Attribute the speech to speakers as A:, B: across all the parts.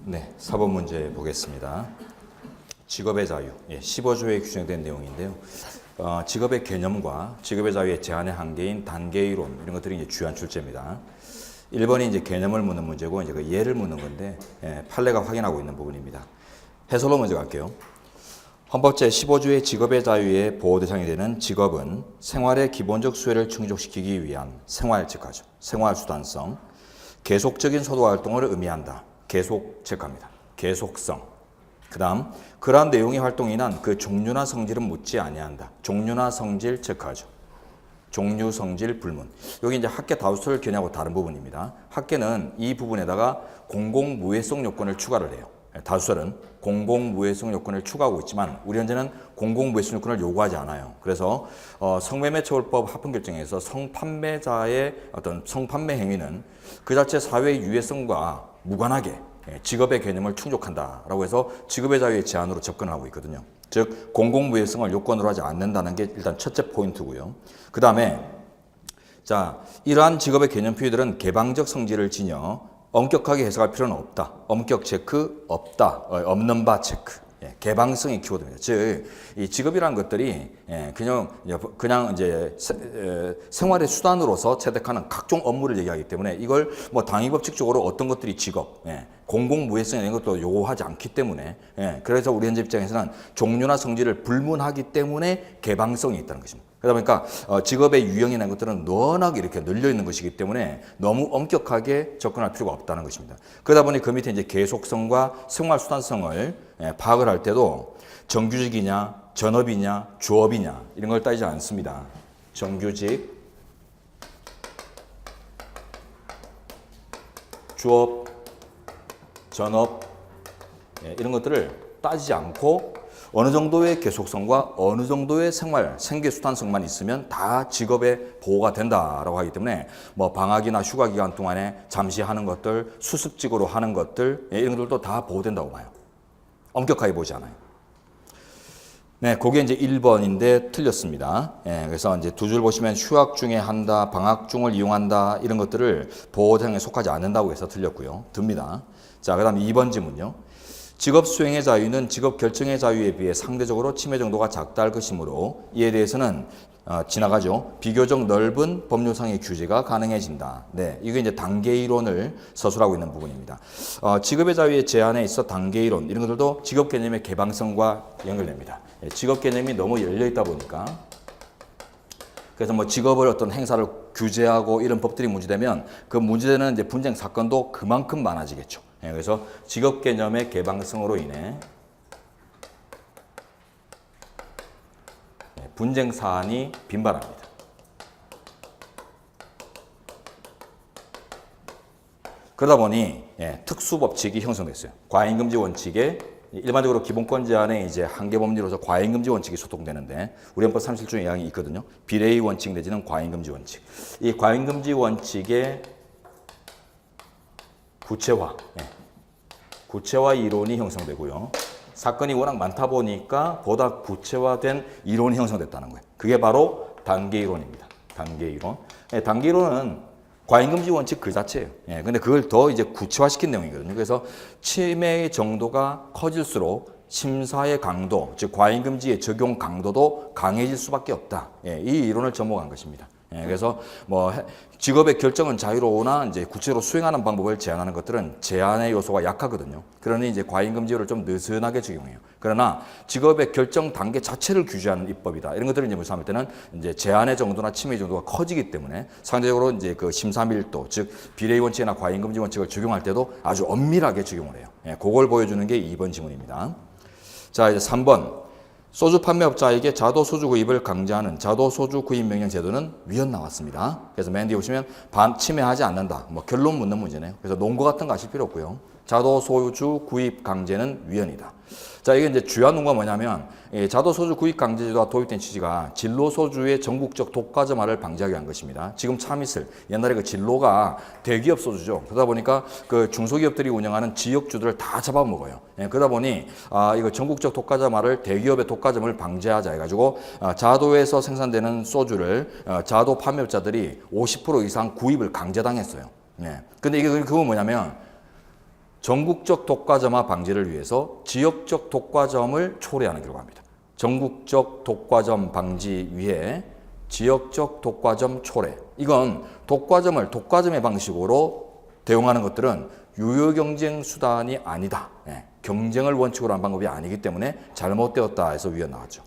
A: 네, 4번 문제 보겠습니다. 직업의 자유, 15조에 규정된 내용인데요. 직업의 개념과 직업의 자유의 제한의 한계인 단계이론 이런 것들이 이제 주요한 출제입니다. 1번이 이제 개념을 묻는 문제고 이제 그 예를 묻는 건데 판례가 확인하고 있는 부분입니다. 해설로 먼저 갈게요. 헌법 제15조의 직업의 자유의 보호 대상이 되는 직업은 생활의 기본적 수요를 충족시키기 위한 생활 직화죠. 생활 수단성, 계속적인 소득 활동을 의미한다. 계속 체크합니다. 계속성. 그 다음 그러한 내용의 활동이 인한 그 종류나 성질은 묻지 아니한다. 종류나 성질 체크하죠. 종류, 성질, 불문. 여기 이제 학계 다수설 견해하고 다른 부분입니다. 학계는 이 부분에다가 공공무해성 요건을 추가를 해요. 다수설은 공공무해성 요건을 추가하고 있지만 우리 현재는 공공무해성 요건을 요구하지 않아요. 그래서 성매매처벌법 합헌결정에서 성판매자의 어떤 성판매 행위는 그 자체 사회의 유해성과 무관하게 직업의 개념을 충족한다라고 해서 직업의 자유의 제한으로 접근을 하고 있거든요. 즉 공공무해성을 요건으로 하지 않는다는 게 일단 첫째 포인트고요. 그 다음에 자 이러한 직업의 개념 표현들은 개방적 성질을 지녀 엄격하게 해석할 필요는 없다. 엄격 체크 없다. 없는 바 체크. 개방성이 키워드입니다. 즉, 이 직업이라는 것들이 그냥 이제 생활의 수단으로서 채택하는 각종 업무를 얘기하기 때문에 이걸 뭐 당위법칙적으로 어떤 것들이 직업, 공공무해성 이런 것도 요구하지 않기 때문에 그래서 우리 현재 입장에서는 종류나 성질을 불문하기 때문에 개방성이 있다는 것입니다. 그러다 보니까 직업의 유형이라는 것들은 워낙 이렇게 늘려 있는 것이기 때문에 너무 엄격하게 접근할 필요가 없다는 것입니다. 그러다 보니 그 밑에 이제 계속성과 생활 수단성을 파악을 할 때도 정규직이냐, 전업이냐, 주업이냐 이런 걸 따지지 않습니다. 정규직, 주업, 전업 이런 것들을 따지지 않고 어느 정도의 계속성과 어느 정도의 생활, 생계 수단성만 있으면 다 직업의 보호가 된다라고 하기 때문에 뭐 방학이나 휴가 기간 동안에 잠시 하는 것들, 수습직으로 하는 것들 이런 것들도 다 보호된다고 봐요. 엄격하게 보지 않아요. 네, 그게 이제 1번인데 틀렸습니다. 그래서 이제 두 줄 보시면 휴학 중에 한다, 방학 중을 이용한다 이런 것들을 보호 대상에 속하지 않는다고 해서 틀렸고요. 듭니다. 자, 그다음 2번 지문요. 직업 수행의 자유는 직업 결정의 자유에 비해 상대적으로 침해 정도가 작다할 것이므로 이에 대해서는 지나가죠. 비교적 넓은 법률상의 규제가 가능해진다. 네, 이게 이제 단계이론을 서술하고 있는 부분입니다. 직업의 자유의 제한에 있어 단계이론 이런 것들도 직업 개념의 개방성과 연결됩니다. 직업 개념이 너무 열려 있다 보니까 그래서 뭐 직업을 어떤 행사를 규제하고 이런 법들이 문제되면 그 문제되는 이제 분쟁 사건도 그만큼 많아지겠죠. 그래서 직업 개념의 개방성으로 인해 분쟁 사안이 빈발합니다. 그러다 보니 특수법칙이 형성됐어요. 과잉금지 원칙에 일반적으로 기본권 제한에 이제 한계법리로서 과잉금지 원칙이 소통되는데 우리 헌법 37조 예양이 있거든요. 비례의 원칙 내지는 과잉금지 원칙. 이 과잉금지 원칙의 구체화 이론이 형성되고요. 사건이 워낙 많다 보니까 보다 구체화된 이론이 형성됐다는 거예요. 그게 바로 단계이론입니다. 단계이론. 단계이론은 과잉금지 원칙 그 자체예요. 근데 그걸 더 이제 구체화시킨 내용이거든요. 그래서 침해의 정도가 커질수록 심사의 강도, 즉 과잉금지의 적용 강도도 강해질 수밖에 없다. 이 이론을 접목한 것입니다. 그래서 뭐 직업의 결정은 자유로우나 이제 구체로 수행하는 방법을 제한하는 것들은 제한의 요소가 약하거든요. 그러니 이제 과잉금지를 좀 느슨하게 적용해요. 그러나 직업의 결정 단계 자체를 규제하는 입법이다. 이런 것들을 이제 삼을 때는 이제 제한의 정도나 침해 정도가 커지기 때문에 상대적으로 이제 그 심사 밀도, 즉 비례 원칙이나 과잉금지 원칙을 적용할 때도 아주 엄밀하게 적용을 해요. 그걸 보여주는 게 2번 지문입니다. 자, 이제 3번. 소주 판매업자에게 자도 소주 구입을 강제하는 자도 소주 구입 명령 제도는 위헌 나왔습니다. 그래서 맨 뒤에 보시면 침해하지 않는다. 뭐 결론 묻는 문제네요. 그래서 논거 같은 거 하실 필요 없고요. 자도 소주 구입 강제는 위헌이다. 자, 이게 이제 주요한 논거가 뭐냐면 자도 소주 구입 강제 제도가 도입된 취지가 진로 소주의 전국적 독과점화를 방지하기 위한 것입니다. 지금 참 있을 옛날에 그 진로가 대기업 소주죠. 그러다 보니까 그 중소기업들이 운영하는 지역주들을 다 잡아먹어요. 그러다 보니 이거 전국적 독과점화를 대기업의 독과점을 방지하자 해가지고 자도에서 생산되는 소주를 자도 판매업자들이 50% 이상 구입을 강제당했어요. 근데 이게 그건 뭐냐면 전국적 독과점화 방지를 위해서 지역적 독과점을 초래하는 결과입니다. 전국적 독과점 방지 위해 지역적 독과점 초래. 이건 독과점의 방식으로 대응하는 것들은 유효 경쟁 수단이 아니다. 경쟁을 원칙으로 한 방법이 아니기 때문에 잘못되었다 해서 위헌 나왔죠.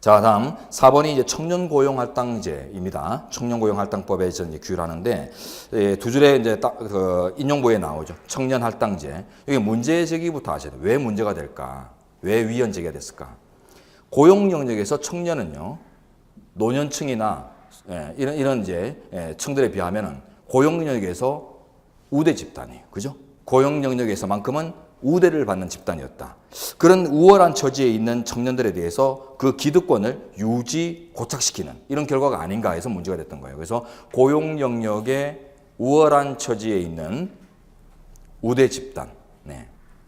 A: 자, 다음 4번이 이제 청년고용할당제입니다. 청년고용할당법에 이제 규율 하는데, 두 줄에 이제 딱 인용부에 나오죠. 청년할당제. 여기 문제 제기부터 하셔야 돼요. 왜 문제가 될까? 왜 위헌 제기가 됐을까? 고용 영역에서 청년은요, 노년층이나 이런 이제 층들에 비하면은 고용 영역에서 우대 집단이에요. 그죠? 고용 영역에서만큼은 우대를 받는 집단이었다. 그런 우월한 처지에 있는 청년들에 대해서 그 기득권을 유지, 고착시키는 이런 결과가 아닌가 해서 문제가 됐던 거예요. 그래서 고용 영역에 우월한 처지에 있는 우대 집단.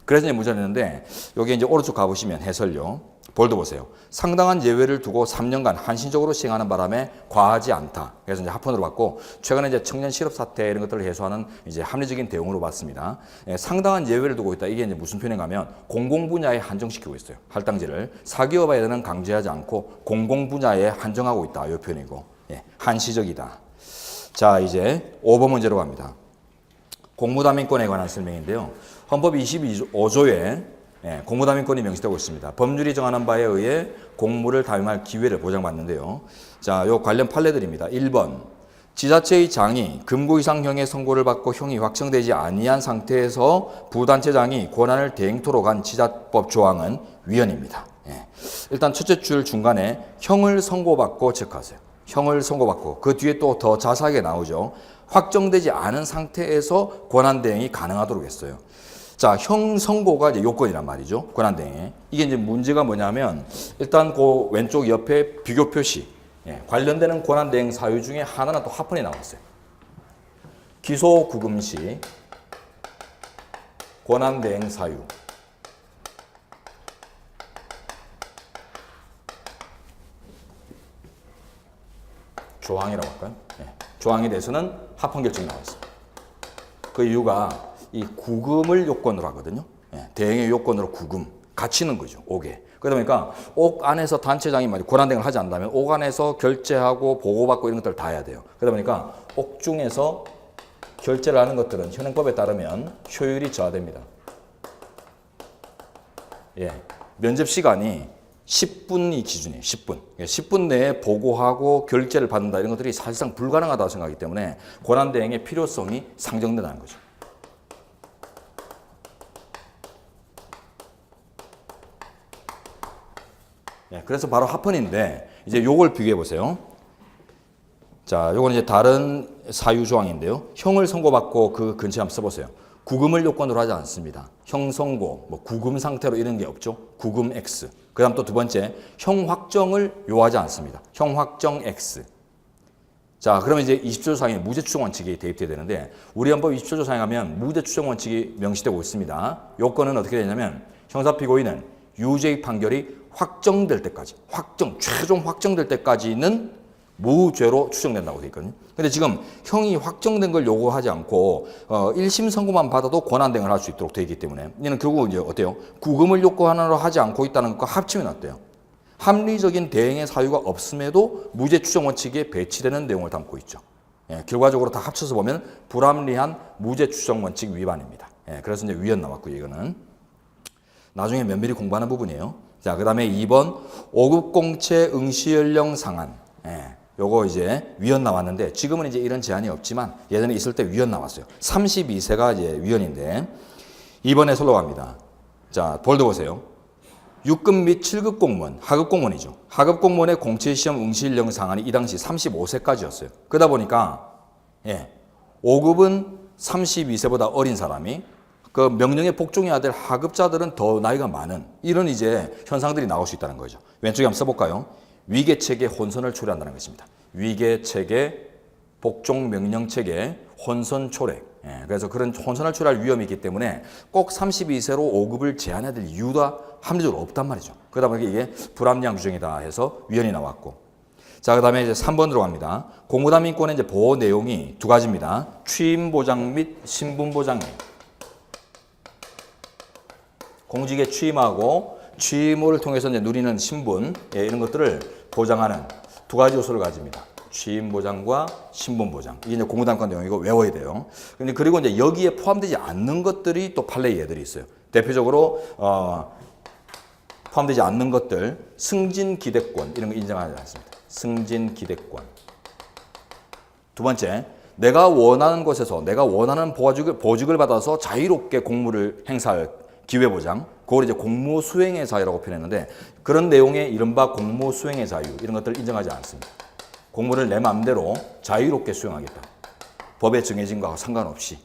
A: 그래서 이제 문제가 됐는데, 여기 이제 오른쪽 가보시면 해설요. 볼드 보세요. 상당한 예외를 두고 3년간 한시적으로 시행하는 바람에 과하지 않다. 그래서 이제 합헌으로 봤고, 최근에 이제 청년 실업 사태 이런 것들을 해소하는 이제 합리적인 대응으로 봤습니다. 상당한 예외를 두고 있다. 이게 이제 무슨 표현인가 하면 공공 분야에 한정시키고 있어요. 할당제를 사기업에 대한 강제하지 않고 공공 분야에 한정하고 있다. 이 표현이고, 한시적이다. 자, 이제 5번 문제로 갑니다. 공무담임권에 관한 설명인데요. 헌법 25조에 공무담임권이 명시되고 있습니다. 법률이 정하는 바에 의해 공무를 담임할 기회를 보장받는데요. 자, 요 관련 판례들입니다. 1번, 지자체의 장이 금고 이상형의 선고를 받고 형이 확정되지 아니한 상태에서 부단체장이 권한을 대행토록 한 지자법 조항은 위헌입니다. 일단 첫째 줄 중간에 형을 선고받고 체크하세요. 형을 선고받고, 그 뒤에 또 더 자세하게 나오죠. 확정되지 않은 상태에서 권한 대행이 가능하도록 했어요. 자, 형 선고가 이제 요건이란 말이죠. 권한 대행에. 이게 이제 문제가 뭐냐면, 일단 그 왼쪽 옆에 비교 표시, 관련되는 권한 대행 사유 중에 하나는 또 합헌이 나왔어요. 기소 구금 시 권한 대행 사유. 조항이라고 할까요? 조항에 대해서는 합헌 결정이 나왔어요. 그 이유가 이 구금을 요건으로 하거든요. 대행의 요건으로 구금, 갇히는 거죠. 옥에. 그러다 보니까 옥 안에서 단체장이 권한 대행을 하지 않는다면 옥 안에서 결제하고 보고받고 이런 것들을 다 해야 돼요. 그러다 보니까 옥 중에서 결제를 하는 것들은 현행법에 따르면 효율이 저하됩니다. 면접 시간이 10분이 기준이에요. 10분. 10분 내에 보고하고 결제를 받는다 이런 것들이 사실상 불가능하다고 생각하기 때문에 권한 대행의 필요성이 상정된다는 거죠. 그래서 바로 합헌인데, 이제 요걸 비교해 보세요. 자, 요건 이제 다른 사유 조항인데요. 형을 선고받고 그 근처에 한번 써보세요. 구금을 요건으로 하지 않습니다. 형 선고, 구금 상태로 이런 게 없죠. 구금 X. 그 다음 또 두 번째, 형 확정을 요하지 않습니다. 형 확정 X. 자, 그러면 이제 20조 조상에 무죄 추정 원칙이 대입돼야 되는데, 우리 헌법 20조 조상하면 무죄 추정 원칙이 명시되고 있습니다. 요건은 어떻게 되냐면, 형사 피고인은 유죄의 판결이 확정될 때까지, 최종 확정될 때까지는 무죄로 추정된다고 되어 있거든요. 근데 지금 형이 확정된 걸 요구하지 않고 1심 선고만 받아도 권한 대행을 할 수 있도록 되어 있기 때문에, 얘는 결국 이제 어때요? 구금을 요구하나로 하지 않고 있다는 것과 합치면 어때요? 합리적인 대행의 사유가 없음에도 무죄 추정 원칙에 배치되는 내용을 담고 있죠. 결과적으로 다 합쳐서 보면 불합리한 무죄 추정 원칙 위반입니다. 그래서 이제 위헌 나왔고, 이거는 나중에 면밀히 공부하는 부분이에요. 자, 그 다음에 2번 5급 공채 응시 연령 상한. 요거 이제 위헌 나왔는데, 지금은 이제 이런 제한이 없지만 예전에 있을 때 위헌 나왔어요. 32세가 이제 위헌인데, 2번에 설로 갑니다. 자, 볼드 보세요. 6급 및 7급 공무원, 하급 공무원이죠. 하급 공무원의 공채 시험 응시 연령 상한이 이 당시 35세까지였어요. 그러다 보니까 5급은 32세보다 어린 사람이, 그 명령에 복종해야 될 하급자들은 더 나이가 많은 이런 이제 현상들이 나올 수 있다는 거죠. 왼쪽에 한번 써볼까요? 위계체계 혼선을 초래한다는 것입니다. 위계체계, 복종 명령체계, 혼선 초래. 그래서 그런 혼선을 초래할 위험이 있기 때문에 꼭 32세로 5급을 제한해야 될 이유가 합리적으로 없단 말이죠. 그러다 보니까 이게 불합리한 규정이다 해서 위헌이 나왔고. 자, 그 다음에 이제 3번으로 갑니다. 공무담임권의 이제 보호 내용이 두 가지입니다. 취임 보장 및 신분 보장이에요. 공직에 취임하고 취임을 통해서 이제 누리는 신분 이런 것들을 보장하는 두 가지 요소를 가집니다. 취임 보장과 신분 보장. 이게 이제 공무단권 내용이고 외워야 돼요. 근데 그리고 이제 여기에 포함되지 않는 것들이 또 판례 예들이 있어요. 대표적으로 포함되지 않는 것들, 승진 기대권 이런 거 인정하지 않습니다. 승진 기대권. 두 번째, 내가 원하는 곳에서 내가 원하는 보직을 받아서 자유롭게 공무를 행사할 기회 보장. 그걸 이제 공무 수행의 자유라고 표현했는데 그런 내용의 이른바 공무 수행의 자유 이런 것들을 인정하지 않습니다. 공무를 내 마음대로 자유롭게 수행하겠다. 법에 정해진 것과 상관없이.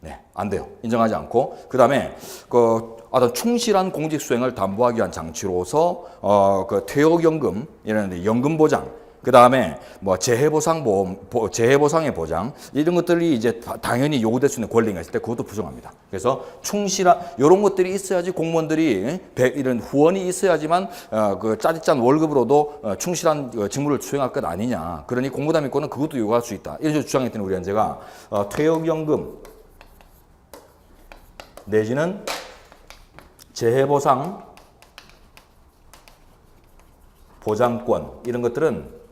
A: 네, 안 돼요. 인정하지 않고. 그 다음에, 어떤 충실한 공직 수행을 담보하기 위한 장치로서, 퇴직연금, 이런 연금 보장, 그 다음에 뭐 재해보상의 보장, 이런 것들이 이제 당연히 요구될 수 있는 권리가 있을 때 그것도 부정합니다. 그래서 충실한, 요런 것들이 있어야지 공무원들이 이런 후원이 있어야지만, 그 짜릿짠 월급으로도 충실한 직무를 수행할 것 아니냐. 그러니 공무담임권은 그것도 요구할 수 있다. 이런 식으로 주장했더니 우리 현재가 퇴직연금, 내지는 재해보상, 보장권 이런 것들은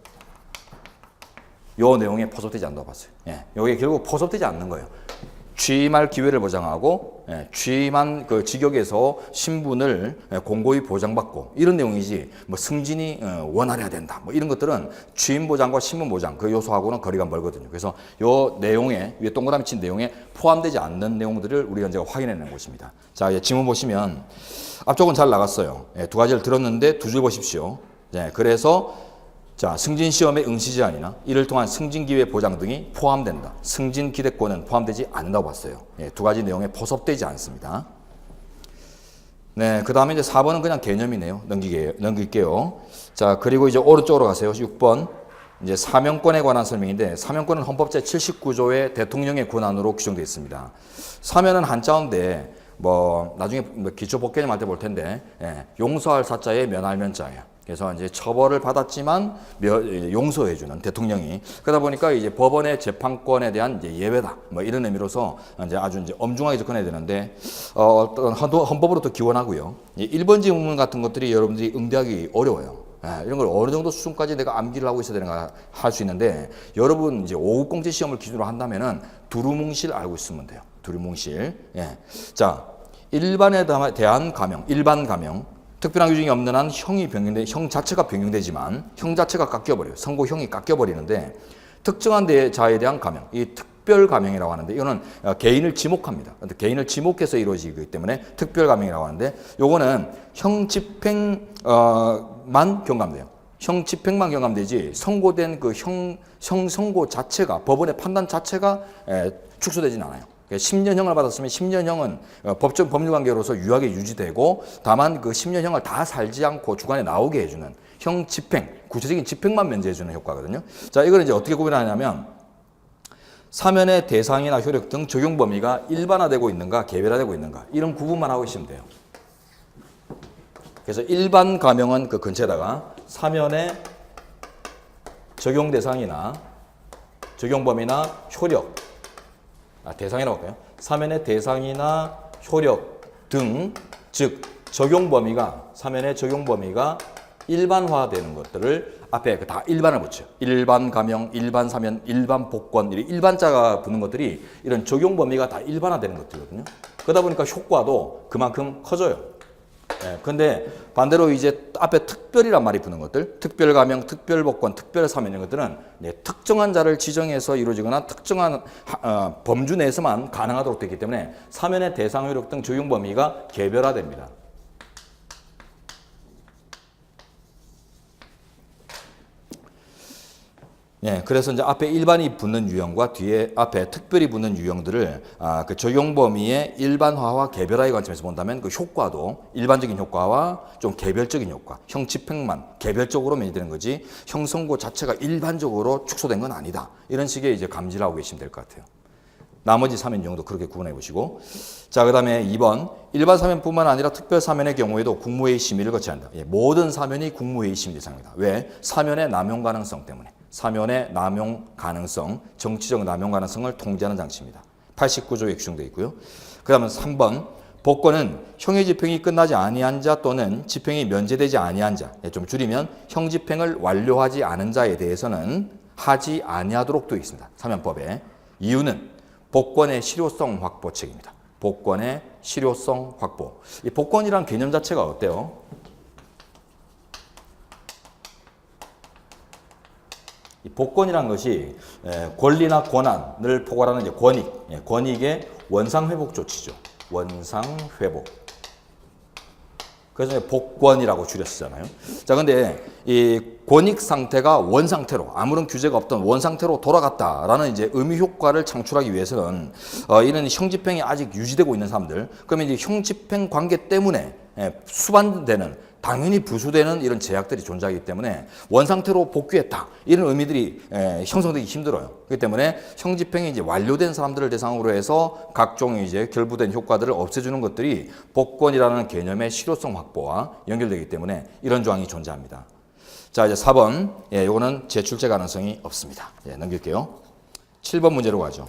A: 요 내용에 포섭되지 않다고 봤어요. 예, 요게 결국 포섭되지 않는 거예요. 취임할 기회를 보장하고 취임한 그 직역에서 신분을 공고히 보장받고 이런 내용이지 뭐 승진이 원활해야 된다 뭐 이런 것들은 취임 보장과 신분 보장 그 요소하고는 거리가 멀거든요. 그래서 요 내용에 위에 동그라미 친 내용에 포함되지 않는 내용들을 우리 현재가 확인해낸 것입니다. 자, 이제 지문 보시면 앞쪽은 잘 나갔어요. 두 가지를 들었는데 두 줄 보십시오. 그래서 자, 승진 시험의 응시 제한이나 이를 통한 승진 기회 보장 등이 포함된다. 승진 기대권은 포함되지 않는다고 봤어요. 두 가지 내용에 포섭되지 않습니다. 네, 그 다음에 이제 4번은 그냥 개념이네요. 넘길게요. 자, 그리고 이제 오른쪽으로 가세요. 6번. 이제 사명권에 관한 설명인데, 사명권은 헌법 제79조의 대통령의 권한으로 규정되어 있습니다. 사면은 한자인데, 나중에 기초 법개념 할 때 볼 텐데, 용서할 사자에 면할 면자예요. 그래서 이제 처벌을 받았지만 용서해주는 대통령이 그러다 보니까 이제 법원의 재판권에 대한 이제 예외다 뭐 이런 의미로서 이제 아주 이제 엄중하게 접근해야 되는데 어떤 헌법으로 또 기원하고요. 1번 지문 같은 것들이 여러분들이 응대하기 어려워요. 이런 걸 어느 정도 수준까지 내가 암기를 하고 있어야 되는가 할 수 있는데 여러분 이제 5급 공채 시험을 기준으로 한다면은 두루뭉실 알고 있으면 돼요. 두루뭉실. 자, 일반에 대한 감형, 일반 감형. 특별한 규정이 없는 한 형 자체가 변경되지만 형 자체가 깎여버려요. 선고형이 깎여버리는데 특정한 자에 대한 감형, 이 특별 감형이라고 하는데 이거는 개인을 지목합니다. 개인을 지목해서 이루어지기 때문에 특별 감형이라고 하는데 요거는 형 집행만 경감돼요. 형 집행만 경감되지 선고된 그 형 선고 자체가 법원의 판단 자체가 축소되지는 않아요. 10년형을 받았으면 10년형은 법적 법률관계로서 유하게 유지되고 다만 그 10년형을 다 살지 않고 주관에 나오게 해주는 형 집행, 구체적인 집행만 면제해주는 효과거든요. 자, 이걸 이제 어떻게 구분하냐면 사면의 대상이나 효력 등 적용 범위가 일반화되고 있는가 개별화되고 있는가 이런 구분만 하고 있으면 돼요. 그래서 일반 감형은 그 근처에다가 사면의 적용 대상이나 적용 범위나 효력 대상이라고 할까요? 사면의 대상이나 효력 등, 즉 적용 범위가 사면의 적용 범위가 일반화되는 것들을 앞에 다 일반을 붙여요. 일반 감형, 일반 사면, 일반 복권, 일반자가 붙는 것들이 이런 적용 범위가 다 일반화되는 것들이거든요. 그러다 보니까 효과도 그만큼 커져요. 근데 반대로 이제 앞에 특별이란 말이 붙는 것들, 특별 감형, 특별 복권, 특별 사면 이런 것들은 특정한 자를 지정해서 이루어지거나 특정한 범주 내에서만 가능하도록 되기 때문에 사면의 대상 효력 등 적용 범위가 개별화됩니다. 그래서 이제 앞에 일반이 붙는 유형과 뒤에 앞에 특별히 붙는 유형들을 그 적용 범위의 일반화와 개별화의 관점에서 본다면 그 효과도 일반적인 효과와 좀 개별적인 효과, 형 집행만 개별적으로 면제되는 거지 형 선고 자체가 일반적으로 축소된 건 아니다. 이런 식의 이제 감지를 하고 계시면 될 것 같아요. 나머지 사면 유형도 그렇게 구분해 보시고. 자, 그 다음에 2번. 일반 사면뿐만 아니라 특별 사면의 경우에도 국무회의 심의를 거쳐야 한다. 모든 사면이 국무회의 심의 대상입니다. 왜? 사면의 남용 가능성 때문에. 사면의 남용 가능성, 정치적 남용 가능성을 통제하는 장치입니다. 89조에 규정되어 있고요. 그 다음에 3번. 복권은 형의 집행이 끝나지 아니한 자 또는 집행이 면제되지 아니한 자, 좀 줄이면 형 집행을 완료하지 않은 자에 대해서는 하지 아니하도록 되어 있습니다. 사면법에. 이유는 복권의 실효성 확보책입니다. 복권의 실효성 확보. 이 복권이란 개념 자체가 어때요? 이 복권이란 것이 권리나 권한을 포괄하는 이제 권익, 권익의 원상회복 조치죠. 원상회복. 그래서 복권이라고 줄였잖아요. 자, 근데 이 권익 상태가 원 상태로 아무런 규제가 없던 원 상태로 돌아갔다라는 이제 의미 효과를 창출하기 위해서는 이런 형 집행이 아직 유지되고 있는 사람들, 그러면 이제 형 집행 관계 때문에 수반되는 당연히 부수되는 이런 제약들이 존재하기 때문에 원상태로 복귀했다 이런 의미들이 형성되기 힘들어요. 그렇기 때문에 형 집행이 이제 완료된 사람들을 대상으로 해서 각종 이제 결부된 효과들을 없애주는 것들이 복권이라는 개념의 실효성 확보와 연결되기 때문에 이런 조항이 존재합니다. 자, 이제 4번, 요거는 재출제 가능성이 없습니다. 넘길게요. 7번 문제로 가죠.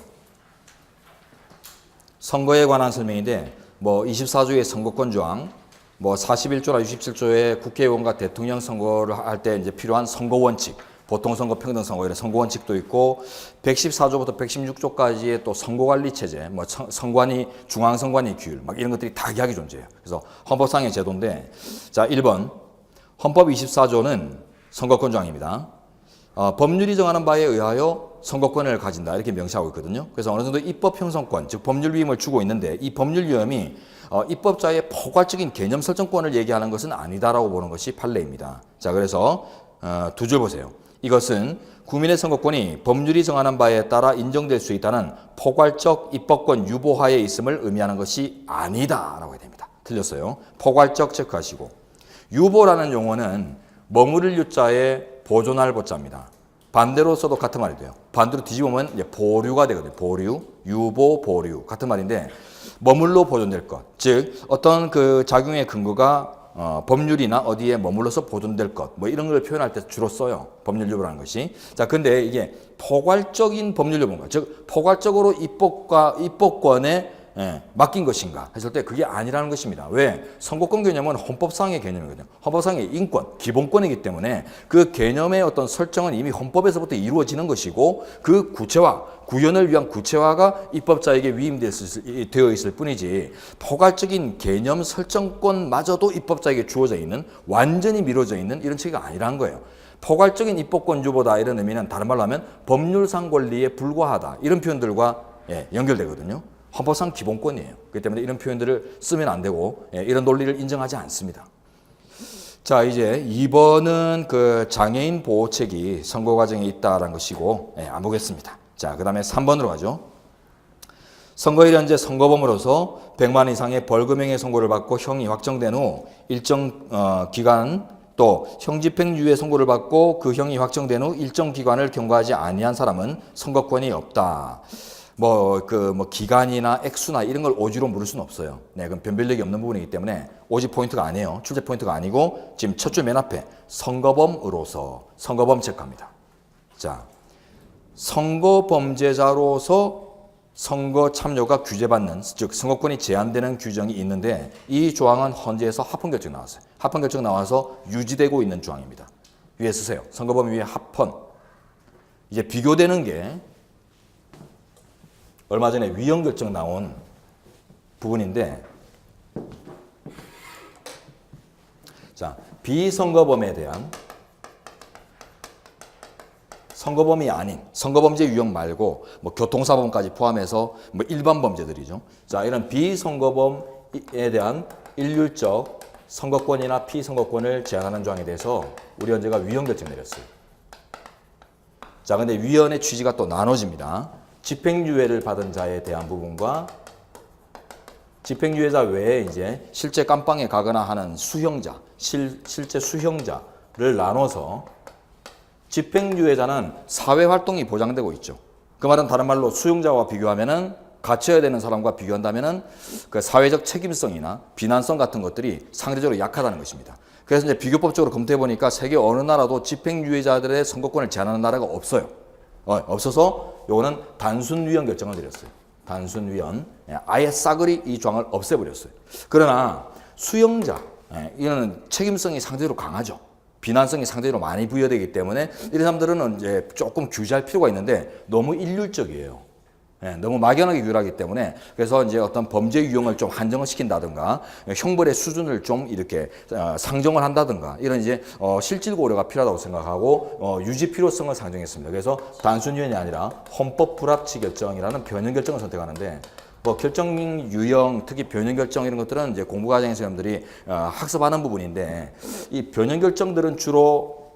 A: 선거에 관한 설명인데, 24조의 선거권 조항, 41조나 67조의 국회의원과 대통령 선거를 할 때 이제 필요한 선거 원칙, 보통선거, 평등선거 이런 선거 원칙도 있고 114조부터 116조까지의 또 선거관리 체제, 선관위, 중앙선관위 규율 막 이런 것들이 다 기하게 존재해요. 그래서 헌법상의 제도인데, 자 1번 헌법 24조는 선거권 조항입니다. 법률이 정하는 바에 의하여 선거권을 가진다 이렇게 명시하고 있거든요. 그래서 어느 정도 입법 형성권, 즉 법률 위임을 주고 있는데 이 법률 위임이 입법자의 포괄적인 개념 설정권을 얘기하는 것은 아니다라고 보는 것이 판례입니다. 자, 그래서 두 줄 보세요. 이것은 국민의 선거권이 법률이 정하는 바에 따라 인정될 수 있다는 포괄적 입법권 유보하에 있음을 의미하는 것이 아니다라고 해야 됩니다. 틀렸어요. 포괄적 체크하시고, 유보라는 용어는 머무를 유자에 보존할 보자입니다. 반대로 써도 같은 말이 돼요. 반대로 뒤집으면 이제 보류가 되거든요. 보류, 유보, 보류 같은 말인데 머물러 보존될 것, 즉 어떤 그 작용의 근거가 법률이나 어디에 머물러서 보존될 것, 이런 걸 표현할 때 주로 써요. 법률 유보라는 것이. 자, 근데 이게 포괄적인 법률 유보인가, 즉 포괄적으로 입법권에 맡긴 것인가 했을 때 그게 아니라는 것입니다. 왜? 선거권 개념은 헌법상의 개념이거든요. 헌법상의 인권, 기본권이기 때문에 그 개념의 어떤 설정은 이미 헌법에서부터 이루어지는 것이고 그 구체화, 구현을 위한 구체화가 입법자에게 위임되어 있을 뿐이지 포괄적인 개념 설정권마저도 입법자에게 주어져 있는, 완전히 미뤄져 있는 이런 체계가 아니라는 거예요. 포괄적인 입법권 유보다 이런 의미는 다른 말로 하면 법률상 권리에 불과하다 이런 표현들과 연결되거든요. 헌법상 기본권이에요. 그렇기 때문에 이런 표현들을 쓰면 안 되고 이런 논리를 인정하지 않습니다. 자, 이제 2번은 그 장애인 보호책이 선거 과정에 있다라는 것이고 안 보겠습니다. 자, 그 다음에 3번으로 가죠. 선거일 현재 선거범으로서 100만 이상의 벌금형의 선고를 받고 형이 확정된 후 일정 기간 또 형집행유예 선고를 받고 그 형이 확정된 후 일정 기간을 경과하지 아니한 사람은 선거권이 없다. 기간이나 액수나 이런 걸 오지로 물을 수는 없어요. 그럼 변별력이 없는 부분이기 때문에 오지 포인트가 아니에요. 출제 포인트가 아니고 지금 첫 줄 맨 앞에 선거범으로서 선거범 체크합니다. 자, 선거범죄자로서 선거 참여가 규제받는, 즉 선거권이 제한되는 규정이 있는데 이 조항은 헌재에서 합헌결정 나왔어요. 합헌결정 나와서 유지되고 있는 조항입니다. 위에 쓰세요. 선거범 위에 합헌. 이제 비교되는 게 얼마 전에 위헌결정 나온 부분인데, 자, 비선거범에 대한 선거범이 아닌 선거범죄 유형 말고 교통사범까지 포함해서 일반 범죄들이죠. 자, 이런 비선거범에 대한 일률적 선거권이나 피선거권을 제한하는 조항에 대해서 우리 헌재가 위헌결정 내렸어요. 자, 근데 위헌의 취지가 또 나눠집니다. 집행유예를 받은 자에 대한 부분과 집행유예자 외에 이제 실제 깜빵에 가거나 하는 수형자, 실제 수형자를 나눠서 집행유예자는 사회활동이 보장되고 있죠. 그 말은 다른 말로 수형자와 비교하면은 갇혀야 되는 사람과 비교한다면은 그 사회적 책임성이나 비난성 같은 것들이 상대적으로 약하다는 것입니다. 그래서 이제 비교법적으로 검토해 보니까 세계 어느 나라도 집행유예자들의 선거권을 제한하는 나라가 없어요. 없어서 요거는 단순 위헌 결정을 내렸어요. 단순위원. 아예 싸그리 이 조항을 없애버렸어요. 그러나 수용자, 이거는 책임성이 상대적으로 강하죠. 비난성이 상대적으로 많이 부여되기 때문에 이런 사람들은 이제 조금 규제할 필요가 있는데 너무 일률적이에요. 너무 막연하게 규율하기 때문에 그래서 이제 어떤 범죄 유형을 좀 한정을 시킨다든가 형벌의 수준을 좀 이렇게 상정을 한다든가 이런 이제 실질 고려가 필요하다고 생각하고 유지 필요성을 상정했습니다. 그래서 단순 유형이 아니라 헌법 불합치 결정이라는 변형 결정을 선택하는데 뭐 결정 유형, 특히 변형 결정 이런 것들은 이제 공부 과정에서 여러분들이 학습하는 부분인데 이 변형 결정들은 주로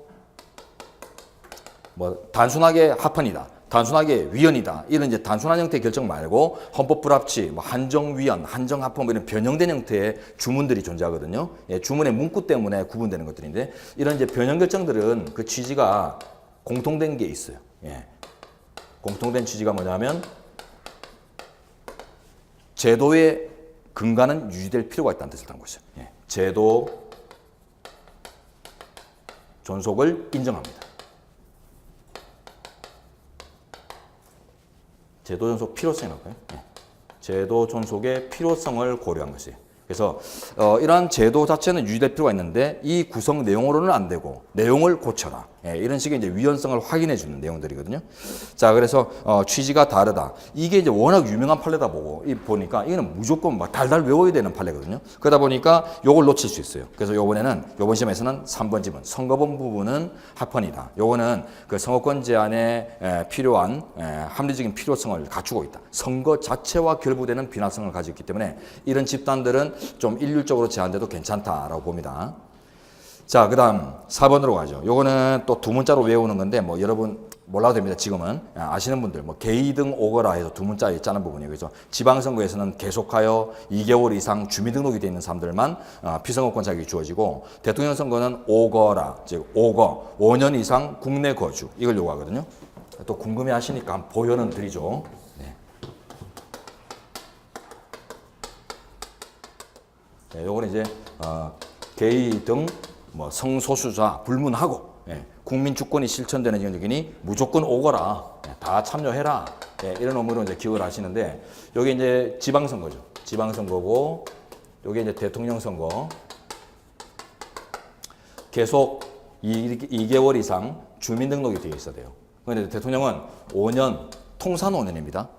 A: 뭐 단순하게 합헌이다. 단순하게 위헌이다. 이런 이제 단순한 형태의 결정 말고 헌법 불합치, 뭐 한정위헌, 한정합헌 뭐 이런 변형된 형태의 주문들이 존재하거든요. 주문의 문구 때문에 구분되는 것들인데 이런 이제 변형 결정들은 그 취지가 공통된 게 있어요. 공통된 취지가 뭐냐면 제도의 근간은 유지될 필요가 있다는 뜻을 담고 있어요. 제도 존속을 인정합니다. 제도 존속 필요성이 나올까요? 제도 존속의 필요성을 고려한 것이에요. 그래서 이러한 제도 자체는 유지될 필요가 있는데 이 구성 내용으로는 안 되고 내용을 고쳐라. 이런 식의 이제 위헌성을 확인해 주는 내용들이거든요. 자, 그래서 취지가 다르다. 이게 이제 워낙 유명한 판례다 보니까 이거는 무조건 막 달달 외워야 되는 판례거든요. 그러다 보니까 요걸 놓칠 수 있어요. 그래서 요번에는 요번 시험에서는 3번 지문 선거법 부분은 합헌이다. 요거는 그 선거권 제한에 필요한 합리적인 필요성을 갖추고 있다. 선거 자체와 결부되는 비난성을 가지고 있기 때문에 이런 집단들은 좀 일률적으로 제한돼도 괜찮다라고 봅니다. 자, 그 다음 4번으로 가죠. 요거는 또 두 문자로 외우는 건데 뭐 여러분 몰라도 됩니다. 지금은 아시는 분들 뭐 개의 등 오거라 해서 두 문자에 짜는 부분이에요. 그래서 지방선거에서는 계속하여 2개월 이상 주민등록이 되어 있는 사람들만 피선거권 자격이 주어지고 대통령 선거는 오거라, 즉 오거 5년 이상 국내 거주 이걸 요구하거든요. 또 궁금해 하시니까 한번 보여는 드리죠. 요거는 이제 개의 등 뭐 성소수자 불문하고 국민 주권이 실천되는 지역이니 무조건 오거라, 다 참여해라, 이런 의미로 이제 기억을 하시는데 여기 이제 지방선거죠. 지방선거고 여기 이제 대통령 선거 계속 2개월 이상 주민등록이 되어 있어야 돼요. 그런데 대통령은 5년 통산 5년입니다.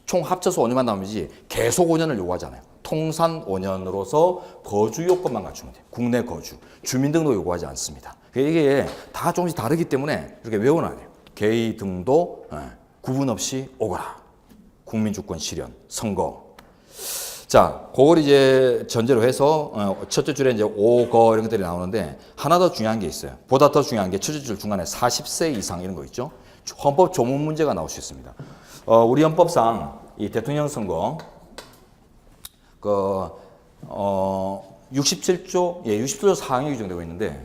A: 총 합쳐서 5년만 나오면지 계속 5년을 요구하잖아요. 통산 5년으로서 거주 요건만 갖추면 돼요. 국내 거주. 주민등록 요구하지 않습니다. 이게 다 조금씩 다르기 때문에 이렇게 외워놔야 돼요. 개의 등도 구분 없이 오거라. 국민주권 실현, 선거. 자, 그걸 이제 전제로 해서 첫째 줄에 이제 오거 이런 것들이 나오는데 하나 더 중요한 게 있어요. 보다 더 중요한 게 첫째 줄 중간에 40세 이상 이런 거 있죠. 헌법 조문 문제가 나올 수 있습니다. 우리 헌법상 이 대통령 선거 67조 4항에 규정되고 있는데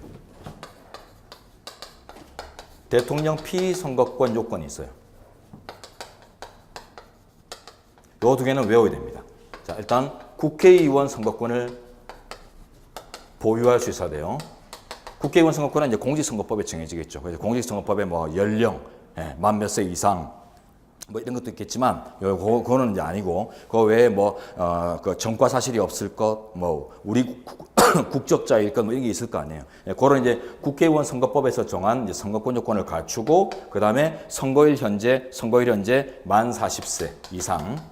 A: 대통령 피선거권 요건이 있어요. 요 두 개는 외워야 됩니다. 자, 일단 국회의원 선거권을 보유할 수 있어야 돼요. 국회의원 선거권은 이제 공직선거법에 정해지겠죠. 그래서 공직선거법에 뭐 연령, 만 몇 세 이상 뭐 이런 것도 있겠지만 그거는 이제 아니고 그 외에 뭐 그 전과 사실이 없을 것, 뭐 우리 국적자일 것 뭐 이런 게 있을 거 아니에요. 그런 이제 국회의원 선거법에서 정한 이제 선거권 요건을 갖추고 그 다음에 선거일 현재 만 40세 이상.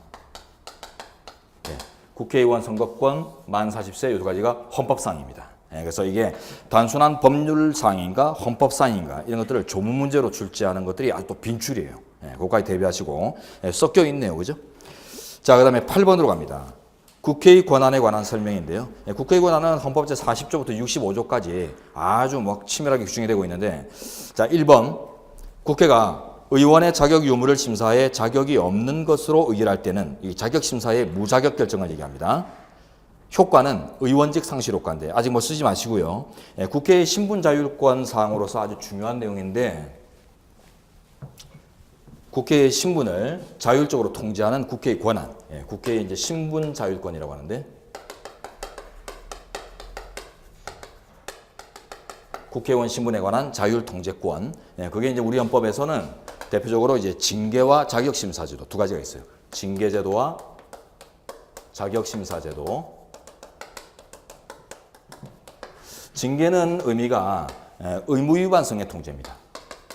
A: 국회의원 선거권 만 40세 요 두 가지가 헌법사항입니다. 그래서 이게 단순한 법률사항인가 헌법사항인가 이런 것들을 조문 문제로 출제하는 것들이 아주 또 빈출이에요. 그것까지 대비하시고 섞여 있네요. 그죠? 자, 그 다음에 8번으로 갑니다. 국회의 권한에 관한 설명인데요. 국회의 권한은 헌법 제40조부터 65조까지 아주 뭐 치밀하게 규정이 되고 있는데 자, 1번 국회가 의원의 자격 유무를 심사해 자격이 없는 것으로 의결할 때는 이 자격 심사의 무자격 결정을 얘기합니다. 효과는 의원직 상실 효과인데 아직 뭐 쓰지 마시고요. 국회의 신분 자율권 사항으로서 아주 중요한 내용인데 국회의 신분을 자율적으로 통제하는 국회의 권한, 국회의 이제 신분 자율권이라고 하는데 국회의원 신분에 관한 자율 통제권, 그게 이제 우리 헌법에서는 대표적으로 이제 징계와 자격심사제도 두 가지가 있어요. 징계제도와 자격심사제도. 징계는 의미가 의무위반성의 통제입니다.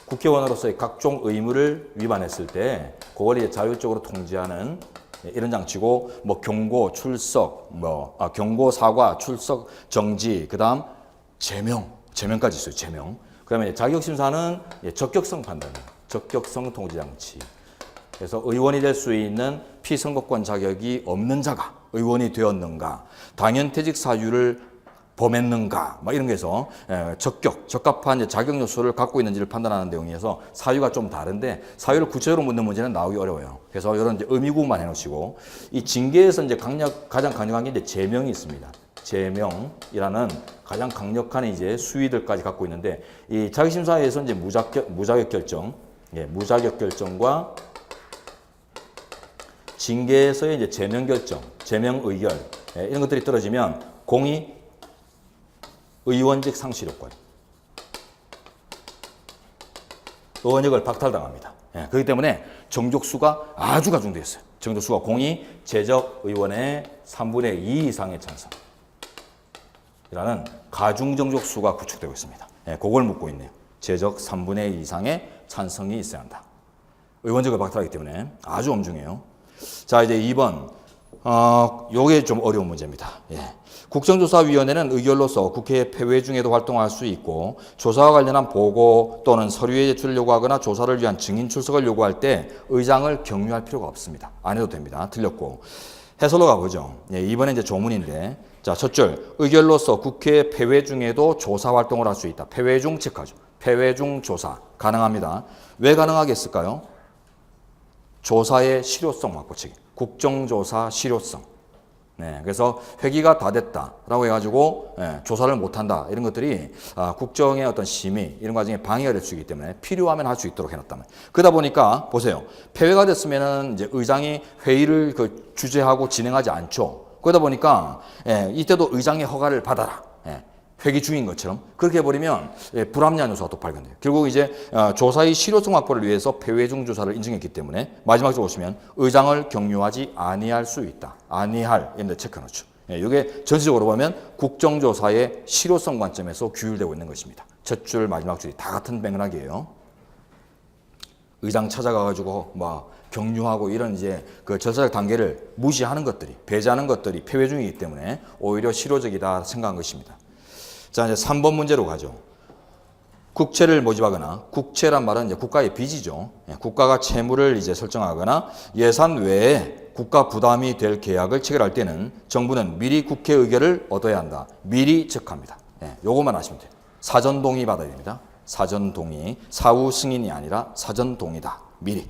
A: 국회의원으로서의 각종 의무를 위반했을 때 그걸 이제 자율적으로 통제하는 이런 장치고, 뭐 경고, 출석, 경고, 사과, 출석, 정지, 그다음 제명까지 있어요. 제명. 그다음에 자격심사는 적격성 판단이에요. 적격성 통제 장치. 그래서 의원이 될 수 있는 피선거권 자격이 없는 자가 의원이 되었는가, 당연퇴직 사유를 범했는가, 막 이런 거에서 적합한 자격 요소를 갖고 있는지를 판단하는 내용이어서 사유가 좀 다른데, 사유를 구체적으로 묻는 문제는 나오기 어려워요. 그래서 이런 이제 의미구만 해놓으시고, 이 징계에서 이제 가장 강력한 게 이제 제명이 있습니다. 제명이라는 가장 강력한 이제 수위들까지 갖고 있는데, 이 자격심사에서 이제 무자격 결정과 징계에서의 이제 제명 결정, 제명 의결, 이런 것들이 떨어지면 공이 의원직 상실 효과, 의원직을 박탈당합니다. 그렇기 때문에 정족수가 아주 가중되어 있어요. 정족수가 공이 재적 의원의 3분의 2 이상의 찬성이라는 가중 정족수가 구축되고 있습니다. 그걸 묻고 있네요. 재적 3분의 2 이상의 찬성이 있어야 한다. 의원직을 박탈하기 때문에 아주 엄중해요. 자, 이제 2번. 요게 좀 어려운 문제입니다. 국정조사위원회는 의결로서 국회 폐회 중에도 활동할 수 있고, 조사와 관련한 보고 또는 서류의 제출을 요구하거나 조사를 위한 증인 출석을 요구할 때 의장을 격려할 필요가 없습니다. 안 해도 됩니다. 틀렸고. 해설로 가보죠. 이번에 이제 조문인데, 자, 첫 줄. 의결로서 국회 폐회 중에도 조사 활동을 할 수 있다. 폐회 중 체크하죠. 폐회 중 조사. 가능합니다. 왜 가능하겠을까요? 조사의 실효성 확보치기. 국정조사 실효성. 그래서 회기가 다 됐다라고 해가지고 조사를 못한다, 이런 것들이 국정의 어떤 심의 이런 과정에 방해가 될 수 있기 때문에 필요하면 할 수 있도록 해놨다면, 그러다 보니까 보세요. 폐회가 됐으면은 이제 의장이 회의를 주재하고 진행하지 않죠. 그러다 보니까 이때도 의장의 허가를 받아라, 회기 중인 것처럼 그렇게 해버리면 불합리한 요소가 또 발견돼요. 결국 이제 조사의 실효성 확보를 위해서 폐회 중 조사를 인정했기 때문에 마지막 줄 보시면 의장을 격려하지 아니할 수 있다. 아니할, 이런 데 체크해놓죠. 이게 전체적으로 보면 국정조사의 실효성 관점에서 규율되고 있는 것입니다. 첫 줄, 마지막 줄이 다 같은 맥락이에요. 의장 찾아가가지고 막 격려하고 이런 이제 그 절차적 단계를 무시하는 것들이, 배제하는 것들이 폐회 중이기 때문에 오히려 실효적이다 생각한 것입니다. 자, 이제 3번 문제로 가죠. 국채를 모집하거나, 국채란 말은 이제 국가의 빚이죠. 국가가 채무를 이제 설정하거나 예산 외에 국가 부담이 될 계약을 체결할 때는 정부는 미리 국회 의결을 얻어야 한다. 미리 체크합니다. 요것만 아시면 돼요. 사전 동의 받아야 됩니다. 사전 동의. 사후 승인이 아니라 사전 동의다. 미리.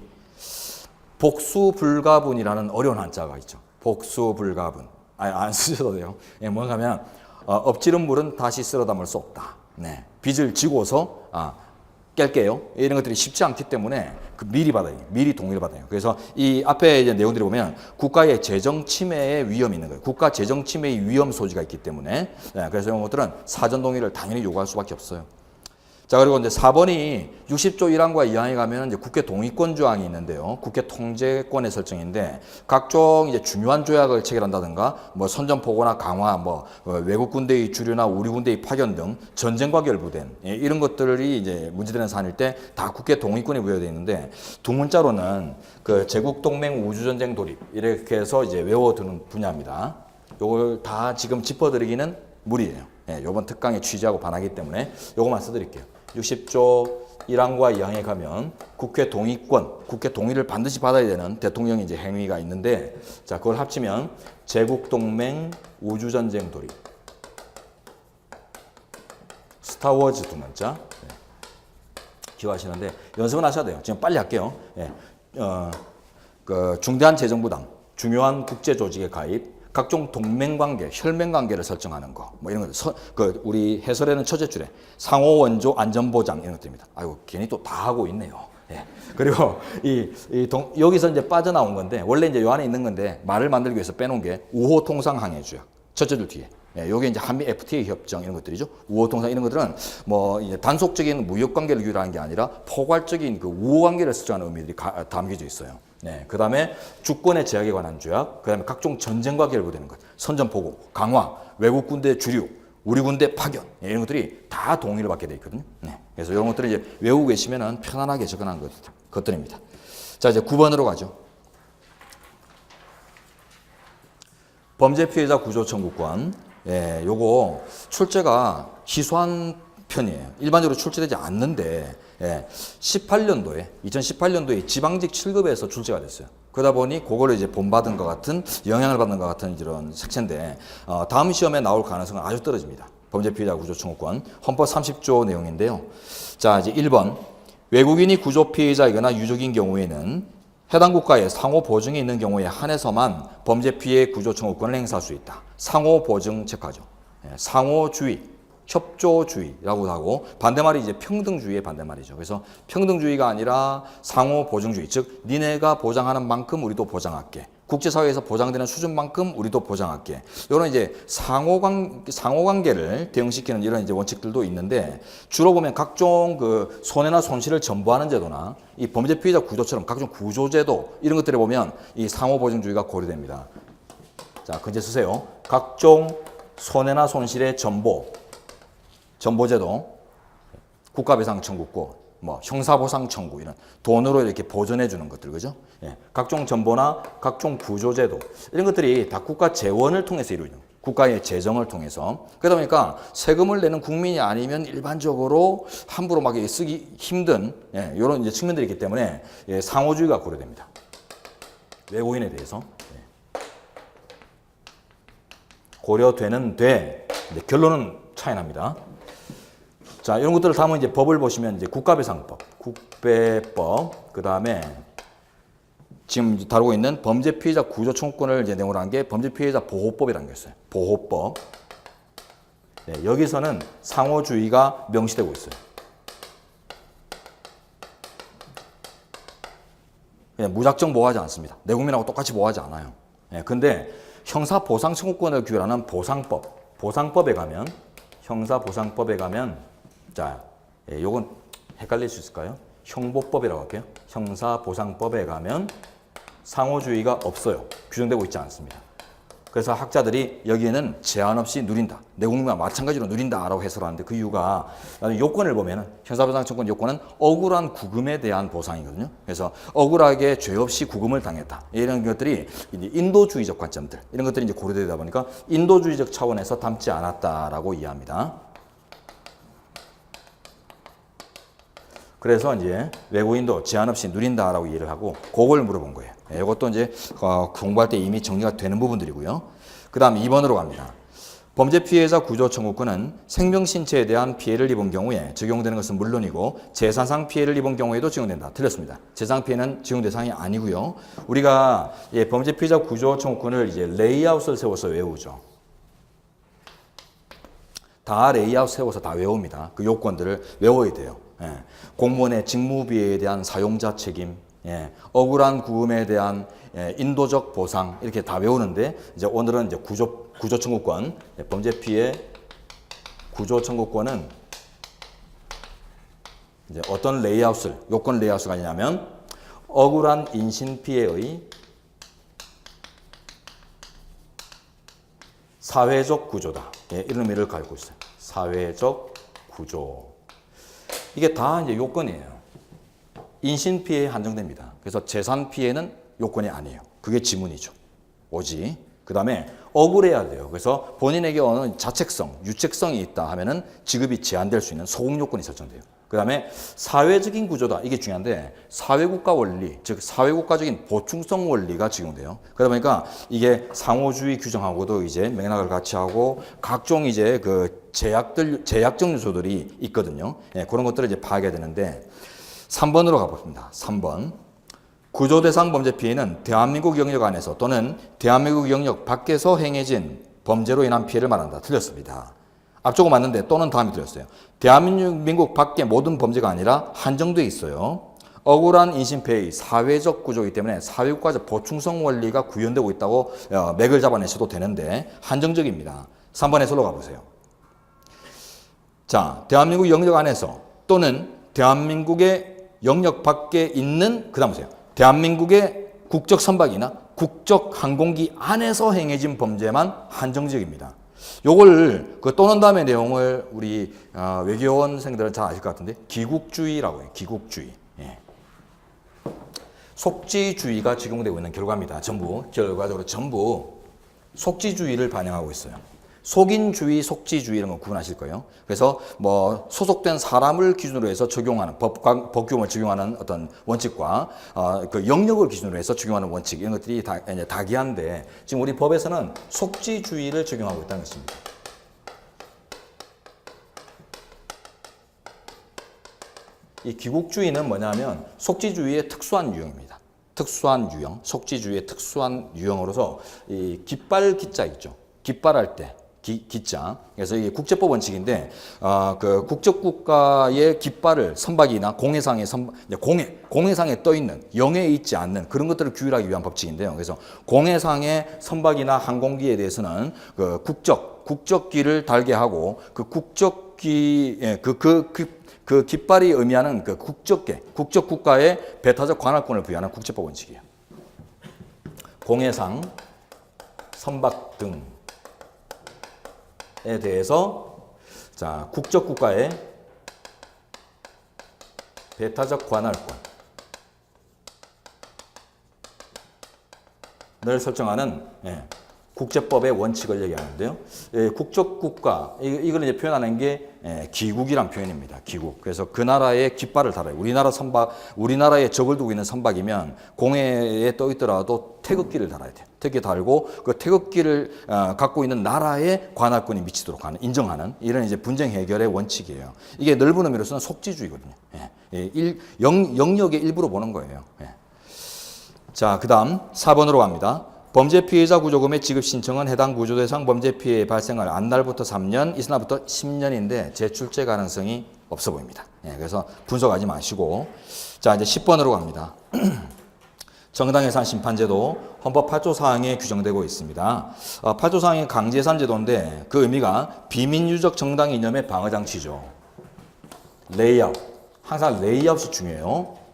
A: 복수 불가분이라는 어려운 한자가 있죠. 복수 불가분. 안 쓰셔도 돼요. 뭔가 하면 엎지른 물은 다시 쓸어 담을 수 없다. 빚을 지고서 깰게요. 이런 것들이 쉽지 않기 때문에 미리 받아요. 미리 동의를 받아요. 그래서 이 앞에 이제 내용들이 보면 국가의 재정 침해의 위험이 있는 거예요. 국가 재정 침해의 위험 소지가 있기 때문에, 그래서 이런 것들은 사전 동의를 당연히 요구할 수밖에 없어요. 자, 그리고 이제 4번이 60조 1항과 2항에 가면 이제 국회 동의권 조항이 있는데요. 국회 통제권의 설정인데, 각종 이제 중요한 조약을 체결한다든가, 뭐 선전포고나 강화, 뭐 외국 군대의 주류나 우리 군대의 파견 등 전쟁과 결부된 이런 것들이 이제 문제되는 사안일 때 다 국회 동의권에 부여되어 있는데, 두 문자로는 그 제국동맹 우주전쟁 돌입 이렇게 해서 이제 외워두는 분야입니다. 요걸 다 지금 짚어드리기는 무리예요. 요번 특강의 취지하고 반하기 때문에 요것만 써드릴게요. 60조 1항과 2항에 가면 국회 동의권, 국회 동의를 반드시 받아야 되는 대통령의 이제 행위가 있는데, 자, 그걸 합치면 제국동맹 우주전쟁 돌입. 스타워즈 두 문자. 기억하시는데 연습은 하셔야 돼요. 지금 빨리 할게요. 그 중대한 재정부당, 중요한 국제조직의 가입, 각종 동맹관계, 혈맹관계를 설정하는 거, 뭐 이런 거, 우리 해설에는 첫째 줄에 상호 원조 안전보장 이런 것들입니다. 아이고, 괜히 또 다 하고 있네요. 그리고 여기서 이제 빠져나온 건데, 원래 이제 요 안에 있는 건데, 말을 만들기 위해서 빼놓은 게 우호 통상 항해 조약. 첫째 줄 뒤에. 요게 이제 한미 FTA 협정 이런 것들이죠. 우호 통상 이런 것들은 뭐 이제 단속적인 무역 관계를 유일한 게 아니라 포괄적인 그 우호 관계를 설정하는 의미들이 담겨져 있어요. 네, 그 다음에 주권의 제약에 관한 조약, 그 다음에 각종 전쟁과 결부되는 것, 선전포고, 강화, 외국 군대 주류, 우리 군대 파견, 이런 것들이 다 동의를 받게 돼 있거든요. 네, 그래서 이런 것들을 이제 외우고 계시면은 편안하게 접근한 것들입니다. 자, 이제 9번으로 가죠. 범죄 피해자 구조 청구권. 예, 요거 출제가 희소한 편이에요. 일반적으로 출제되지 않는데, 예, 2018년도에 지방직 7급에서 출제가 됐어요. 그러다 보니 그거를 이제 본받은 것 같은, 영향을 받는 것 같은 이런 색채인데, 다음 시험에 나올 가능성은 아주 떨어집니다. 범죄 피해자 구조 청구권. 헌법 30조 내용인데요. 자, 이제 1번. 외국인이 구조 피해자이거나 유족인 경우에는 해당 국가에 상호 보증이 있는 경우에 한해서만 범죄 피해 구조 청구권을 행사할 수 있다. 상호 보증 체크하죠. 상호주의, 협조주의라고 하고 반대말이 이제 평등주의의 반대말이죠. 그래서 평등주의가 아니라 상호 보증주의, 즉 니네가 보장하는 만큼 우리도 보장할게. 국제사회에서 보장되는 수준만큼 우리도 보장할게. 이런 이제 상호관계를 대응시키는 이런 이제 원칙들도 있는데 주로 보면 각종 그 손해나 손실을 전부하는 제도나 이 범죄 피해자 구조처럼 각종 구조제도 이런 것들에 보면 이 상호보증주의가 고려됩니다. 자, 근제 쓰세요. 각종 손해나 손실의 전보제도, 국가배상 청구권, 뭐 형사보상 청구 이런 돈으로 이렇게 보전해 주는 것들, 그죠? 예, 각종 전보나 각종 구조제도 이런 것들이 다 국가 재원을 통해서 이루어지는 거예요. 국가의 재정을 통해서. 그러다 보니까 세금을 내는 국민이 아니면 일반적으로 함부로 막 쓰기 힘든 이런 이제 측면들이 있기 때문에 상호주의가 고려됩니다. 외국인에 대해서 고려되는데 결론은 차이 납니다. 자, 이런 것들을 다음은 이제 법을 보시면 이제 국가배상법, 국배법, 그 다음에 지금 다루고 있는 범죄 피해자 구조 청구권을 이제 내용으로 한 게 범죄 피해자 보호법이라는 게 있어요. 보호법. 네, 여기서는 상호주의가 명시되고 있어요. 그냥 무작정 보호하지 않습니다. 내국민하고 똑같이 보호하지 않아요. 네, 근데 형사보상 청구권을 규율하는 보상법에 가면 형사보상법에 가면 자, 요건 헷갈릴 수 있을까요? 형보법이라고 할게요. 형사보상법에 가면 상호주의가 없어요. 규정되고 있지 않습니다. 그래서 학자들이 여기에는 제한 없이 누린다. 내국민과 마찬가지로 누린다라고 해설하는데 그 이유가 요건을 보면 형사보상 청구권 요건은 억울한 구금에 대한 보상이거든요. 그래서 억울하게 죄 없이 구금을 당했다. 이런 것들이 이제 인도주의적 관점들 이런 것들이 이제 고려되다 보니까 인도주의적 차원에서 담지 않았다라고 이해합니다. 그래서 이제 외국인도 제한 없이 누린다라고 이해를 하고 그걸 물어본 거예요. 이것도 이제 공부할 때 이미 정리가 되는 부분들이고요. 그 다음 2번으로 갑니다. 범죄 피해자 구조 청구권은 생명신체에 대한 피해를 입은 경우에 적용되는 것은 물론이고 재산상 피해를 입은 경우에도 적용된다. 틀렸습니다. 재산 피해는 적용 대상이 아니고요. 우리가 범죄 피해자 구조 청구권을 이제 레이아웃을 세워서 외우죠. 다 레이아웃 세워서 다 외웁니다. 그 요건들을 외워야 돼요. 공무원의 직무비에 대한 사용자 책임, 억울한 구금에 대한 인도적 보상 이렇게 다 외우는데 이제 오늘은 이제 구조 청구권, 범죄 피해 구조 청구권은 이제 어떤 요건 레이아웃을 가냐면 억울한 인신 피해의 사회적 구조다. 이런 의미를 가지고 있어요. 사회적 구조. 이게 다 이제 요건이에요. 인신 피해에 한정됩니다. 그래서 재산 피해는 요건이 아니에요. 그게 지문이죠. 오지. 그 다음에 억울해야 돼요. 그래서 본인에게 어느 자책성, 유책성이 있다 하면은 지급이 제한될 수 있는 소급 요건이 설정돼요. 그 다음에 사회적인 구조다. 이게 중요한데 사회국가 원리, 즉 사회국가적인 보충성 원리가 적용돼요. 그러다 보니까 이게 상호주의 규정하고도 이제 맥락을 같이 하고 각종 이제 그 제약적 요소들이 있거든요. 그런 것들을 이제 파악해야 되는데 3번으로 가보겠습니다. 3번. 구조 대상 범죄 피해는 대한민국 영역 안에서 또는 대한민국 영역 밖에서 행해진 범죄로 인한 피해를 말한다. 틀렸습니다. 앞쪽은 맞는데 또는 다음이 틀렸어요. 대한민국 밖의 모든 범죄가 아니라 한정돼 있어요. 억울한 인신피해의 사회적 구조이기 때문에 사회국가적 보충성 원리가 구현되고 있다고 맥을 잡아내셔도 되는데 한정적입니다. 3번 해설로 가보세요. 자, 대한민국 영역 안에서 또는 대한민국의 영역 밖에 있는 그 다음 보세요. 대한민국의 국적 선박이나 국적 항공기 안에서 행해진 범죄만 한정적입니다. 요걸 그 또는 다음의 내용을 우리 외교원생들은 잘 아실 것 같은데 기국주의라고 해요. 기국주의. 예. 속지주의가 적용되고 있는 결과입니다. 결과적으로 전부 속지주의를 반영하고 있어요. 속인주의, 속지주의 이런 거 구분하실 거예요. 그래서 뭐 소속된 사람을 기준으로 해서 적용하는 법규범을 적용하는 어떤 원칙과 그 영역을 기준으로 해서 적용하는 원칙 이런 것들이 다 다기한데 지금 우리 법에서는 속지주의를 적용하고 있다는 것입니다. 이 기국주의는 뭐냐면 속지주의의 특수한 유형입니다. 특수한 유형, 속지주의의 특수한 유형으로서 이 깃발 기자 있죠. 깃발할 때 기자. 그래서 이게 국제법 원칙인데 그 국적 국가의 깃발을 선박이나 공해상에 공해상에 떠 있는 영해에 있지 않는 그런 것들을 규율하기 위한 법칙인데요. 그래서 공해상의 선박이나 항공기에 대해서는 그 국적기를 달게 하고 그 국적기 그 깃발이 의미하는 그 국적 국가의 배타적 관할권을 부여하는 국제법 원칙이에요. 공해상, 선박 등에 대해서 자, 국적 국가의 배타적 관할권을 설정하는 국제법의 원칙을 얘기하는데요. 국적 국가 이걸 이제 표현하는 게 기국이란 표현입니다. 기국. 그래서 그 나라의 깃발을 달아요. 우리나라에 적을 두고 있는 선박이면 공해에 떠 있더라도 태극기를 달아야 돼요. 태극기 달고 그 태극기를 갖고 있는 나라의 관할권이 미치도록 하는 인정하는 이런 이제 분쟁 해결의 원칙이에요. 이게 넓은 의미로서는 속지주의거든요. 영역의 일부로 보는 거예요. 자, 그다음 4번으로 갑니다. 범죄 피해자 구조금의 지급 신청은 해당 구조 대상 범죄 피해 발생할 안날부터 3년, 이튿날부터 10년인데 제출제 가능성이 없어 보입니다. 그래서 분석하지 마시고 자, 이제 10번으로 갑니다. 정당해산 심판제도 헌법 8조 사항에 규정되고 있습니다. 8조 사항이 강제해산 제도인데 그 의미가 비민주적 정당 이념의 방어 장치죠. 레이아웃. 항상 레이아웃이 중요해요.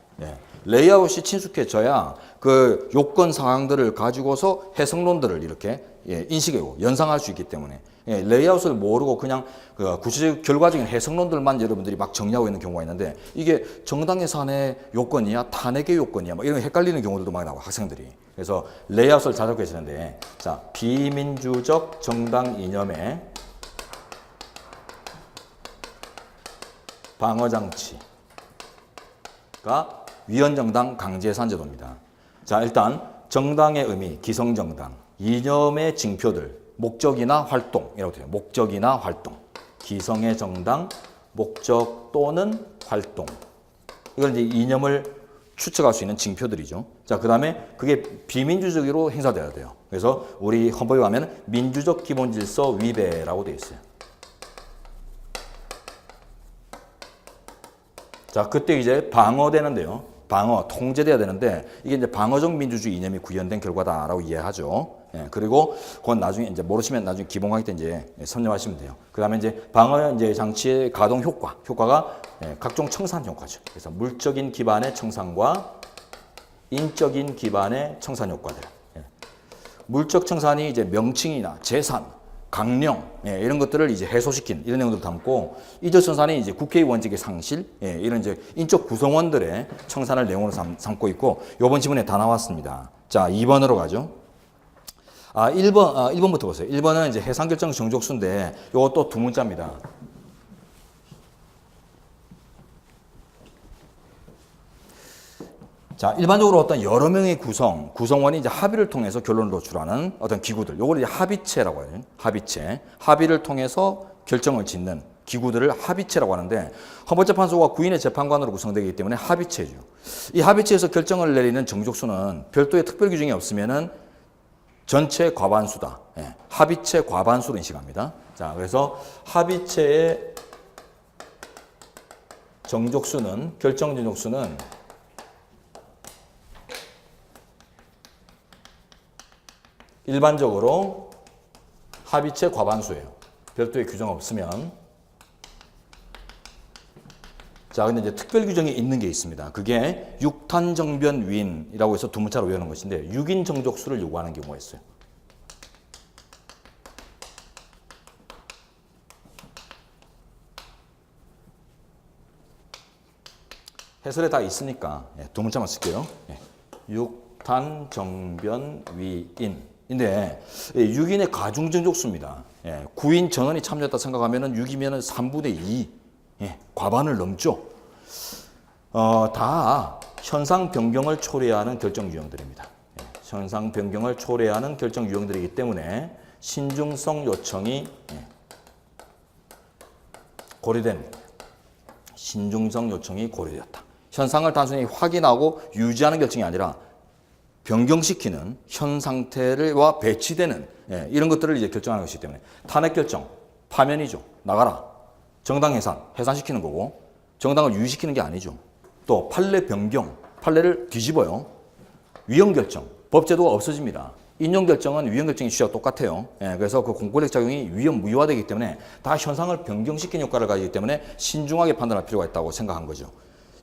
A: 레이아웃이 친숙해져야 그 요건 사항들을 가지고서 해석론들을 이렇게 인식하고 연상할 수 있기 때문에 레이아웃을 모르고 그냥 그 구체적 결과적인 해석론들만 여러분들이 막 정리하고 있는 경우가 있는데 이게 정당해산의 요건이야 탄핵의 요건이야 뭐 이런 거 헷갈리는 경우들도 많이 나와요 학생들이. 그래서 레이아웃을 잘 잡고 계시는데 자 비민주적 정당 이념의 방어 장치가 위헌정당 강제해산 제도입니다. 자, 일단 정당의 의미, 기성정당, 이념의 징표들, 목적이나 활동이라고 돼요. 목적이나 활동, 기성의 정당, 목적 또는 활동. 이걸 이제 이념을 추측할 수 있는 징표들이죠. 자, 그 다음에 그게 비민주적으로 행사돼야 돼요. 그래서 우리 헌법에 가면 민주적 기본질서 위배라고 되어 있어요. 자, 그때 이제 방어되는데요. 통제돼야 되는데 이게 이제 방어적 민주주의 이념이 구현된 결과다라고 이해하죠. 그리고 그건 나중에 이제 모르시면 나중에 기본 강의 때 이제 설명하시면 돼요. 그다음에 이제 방어 이제 장치의 가동 효과가 각종 청산 효과죠. 그래서 물적인 기반의 청산과 인적인 기반의 청산 효과들. 물적 청산이 이제 명칭이나 재산, 강령 이런 것들을 이제 해소시킨 이런 내용들을 담고 이적 청산이 이제 국회의 원칙의 상실 이런 이제 인적 구성원들의 청산을 내용으로 삼고 있고 이번 지문에 다 나왔습니다. 자 2번으로 가죠. 1번부터 보세요. 1번은 이제 해상결정 정족수인데 이것도 두 문자입니다. 자, 일반적으로 어떤 여러 명의 구성원이 이제 합의를 통해서 결론을 도출하는 어떤 기구들, 요걸 이제 합의체라고 해요. 합의를 통해서 결정을 짓는 기구들을 합의체라고 하는데 헌법재판소가 구인의 재판관으로 구성되기 때문에 합의체죠. 이 합의체에서 결정을 내리는 정족수는 별도의 특별 규정이 없으면은 전체 과반수다. 합의체 과반수로 인식합니다. 자, 그래서 합의체의 정족수는 결정 정족수는 일반적으로 합의체 과반수예요. 별도의 규정 없으면. 자, 근데 이제 특별 규정이 있는 게 있습니다. 그게 6탄 정변 위인이라고 해서 두 문자로 외우는 것인데 6인 정족수를 요구하는 경우가 있어요. 해설에 다 있으니까 두 문자만 쓸게요. 6탄 정변 위인인데 6인의 가중정족수입니다. 9인 전원이 참여했다 생각하면 6이면 3분의 2 과반을 넘죠. 다 현상 변경을 초래하는 결정 유형들입니다. 현상 변경을 초래하는 결정 유형들이기 때문에 신중성 요청이 고려됩니다. 신중성 요청이 고려되었다. 현상을 단순히 확인하고 유지하는 결정이 아니라 변경시키는 현 상태와 배치되는 이런 것들을 이제 결정하는 것이기 때문에 탄핵 결정, 파면이죠. 나가라. 정당 해산시키는 거고 정당을 유지시키는 게 아니죠. 또 판례 변경, 판례를 뒤집어요. 위헌 결정, 법제도가 없어집니다. 인용 결정은 위헌 결정의 취지와 똑같아요. 그래서 그 공권력 작용이 위헌 무효화되기 때문에 다 현상을 변경시키는 효과를 가지기 때문에 신중하게 판단할 필요가 있다고 생각한 거죠.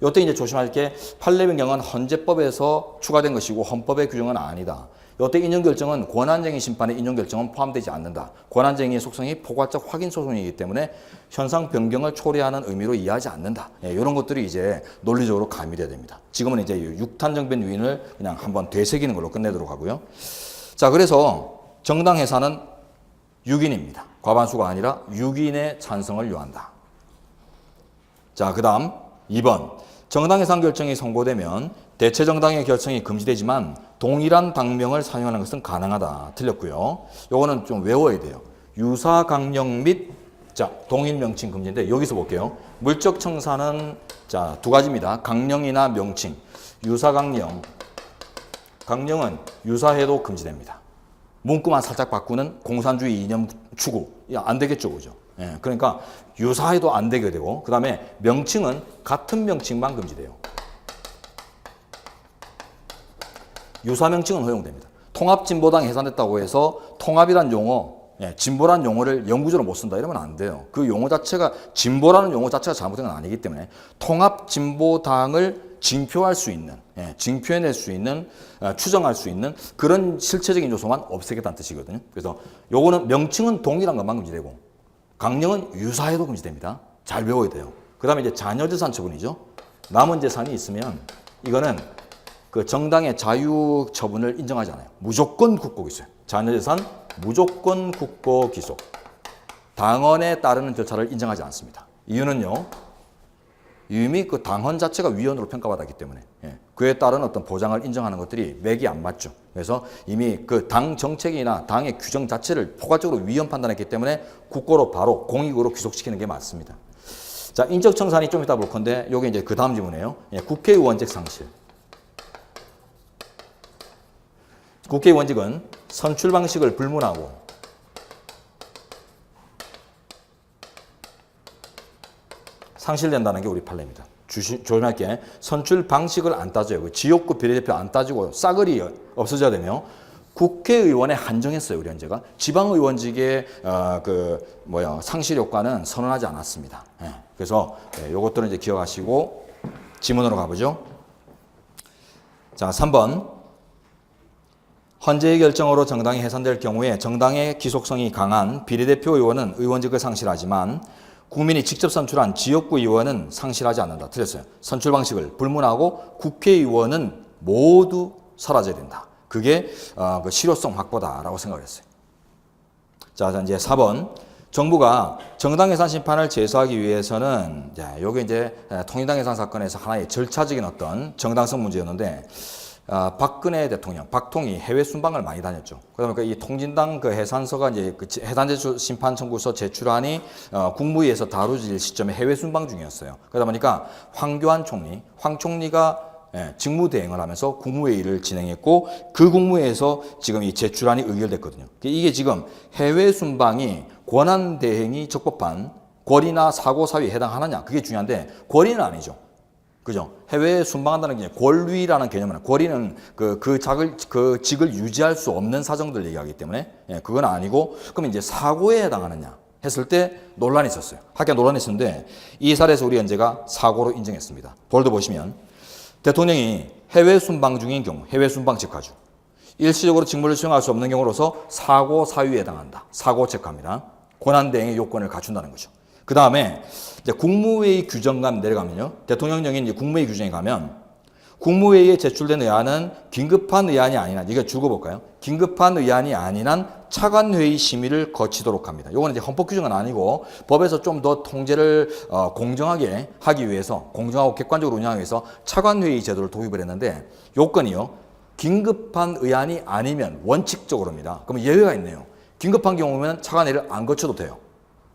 A: 이때 이제 조심할 게 판례 변경은 헌재법에서 추가된 것이고 헌법의 규정은 아니다. 이때 인용 결정은 권한쟁의 심판의 인용 결정은 포함되지 않는다. 권한쟁의의 속성이 포괄적 확인 소송이기 때문에 현상 변경을 초래하는 의미로 이해하지 않는다. 이런 것들이 이제 논리적으로 가미돼야 됩니다. 지금은 이제 6탄 정변 위인을 그냥 한번 되새기는 걸로 끝내도록 하고요. 자, 그래서 정당 해산은 6인입니다. 과반수가 아니라 6인의 찬성을 요한다. 자, 그 다음 2번. 정당 해산 결정이 선고되면 대체 정당의 결정이 금지되지만 동일한 당명을 사용하는 것은 가능하다. 틀렸고요. 요거는 좀 외워야 돼요. 유사 강령 및 동일 명칭 금지인데 여기서 볼게요. 물적 청사는 두 가지입니다. 강령이나 명칭. 유사 강령. 강령은 유사해도 금지됩니다. 문구만 살짝 바꾸는 공산주의 이념 추구. 안 되겠죠, 그죠? 그러니까 유사해도 안 되게 되고, 그 다음에 명칭은 같은 명칭만 금지돼요. 유사 명칭은 허용됩니다. 통합진보당 해산됐다고 해서 통합이란 용어, 진보란 용어를 영구적으로 못 쓴다 이러면 안 돼요. 그 용어 자체가 진보라는 용어 자체가 잘못된 건 아니기 때문에 통합진보당을 징표할 수 있는, 징표해낼 수 있는, 추정할 수 있는 그런 실체적인 요소만 없애겠다는 뜻이거든요. 그래서 요거는 명칭은 동일한 것만 금지되고 강령은 유사해도 금지됩니다. 잘 배워야 돼요. 그 다음에 이제 자녀재산 처분이죠. 남은 재산이 있으면 이거는 그 정당의 자유 처분을 인정하지 않아요. 무조건 국고 기소예요. 자녀재산 무조건 국고 기소. 당헌에 따르는 절차를 인정하지 않습니다. 이유는요. 이미 그 당헌 자체가 위헌으로 평가받았기 때문에 그에 따른 어떤 보장을 인정하는 것들이 맥이 안 맞죠. 그래서 이미 그 당 정책이나 당의 규정 자체를 포괄적으로 위헌 판단했기 때문에 국고로 바로 공익으로 귀속시키는 게 맞습니다. 자, 인적 청산이 좀 이따 볼 건데 요게 이제 그 다음 지문이에요. 국회의원직 상실. 국회의원직은 선출 방식을 불문하고 상실된다는 게 우리 판례입니다. 조심할 게 선출 방식을 안 따져요. 그 지역구 비례대표 안 따지고 싸그리 없어져야 되며 국회의원에 한정했어요. 우리 현재가 지방의원직의 상실 효과는 선언하지 않았습니다. 그래서 요것들은 이제 기억하시고 지문으로 가보죠. 자, 3번. 헌재의 결정으로 정당이 해산될 경우에 정당의 기속성이 강한 비례대표 의원은 의원직을 상실하지만 국민이 직접 선출한 지역구 의원은 상실하지 않는다. 틀렸어요. 선출 방식을 불문하고 국회의원은 모두 사라져야 된다. 그게 그 실효성 확보다라고 생각을 했어요. 자, 이제 4번. 정부가 정당 해산 심판을 제소하기 위해서는 요게 이제 통일당 해산 사건에서 하나의 절차적인 어떤 정당성 문제였는데 박근혜 대통령, 박통이 해외 순방을 많이 다녔죠. 그러니까 이 통진당 그 해산서가 이제 그 해산제출 심판 청구서 제출안이 국무회의에서 다루질 시점에 해외 순방 중이었어요. 그러다 보니까 황교안 총리, 황 총리가 직무대행을 하면서 국무회의를 진행했고 그 국무회의에서 지금 이 제출안이 의결됐거든요. 이게 지금 해외 순방이 권한대행이 적법한 권리나 사고 사유에 해당하느냐 그게 중요한데 권리는 아니죠. 그죠? 해외에 순방한다는 게 권리라는 개념은 권리는 그 직을 유지할 수 없는 사정들 얘기하기 때문에 그건 아니고 그럼 이제 사고에 해당하느냐 했을 때 논란이 있었어요. 학계 논란이 있었는데 이 사례에서 우리 헌재가 사고로 인정했습니다. 볼드 보시면 대통령이 해외 순방 중인 경우, 해외 순방 직화주, 일시적으로 직무를 수행할 수 없는 경우로서 사고 사유에 해당한다. 사고 체크합니다. 권한대행의 요건을 갖춘다는 거죠. 그 다음에 이제 국무회의 규정감 내려가면요. 대통령령인 이제 국무회의 규정에 가면 국무회의에 제출된 의안은 긴급한 의안이 아닌 한, 이거 줄거볼까요? 긴급한 의안이 아닌 한 차관회의 심의를 거치도록 합니다. 이거는 이제 헌법 규정은 아니고 법에서 좀 더 통제를 공정하게 하기 위해서, 공정하고 객관적으로 운영하기 위해서 차관회의 제도를 도입을 했는데 요건이요. 긴급한 의안이 아니면 원칙적으로입니다. 그러면 예외가 있네요. 긴급한 경우면 차관회의를 안 거쳐도 돼요.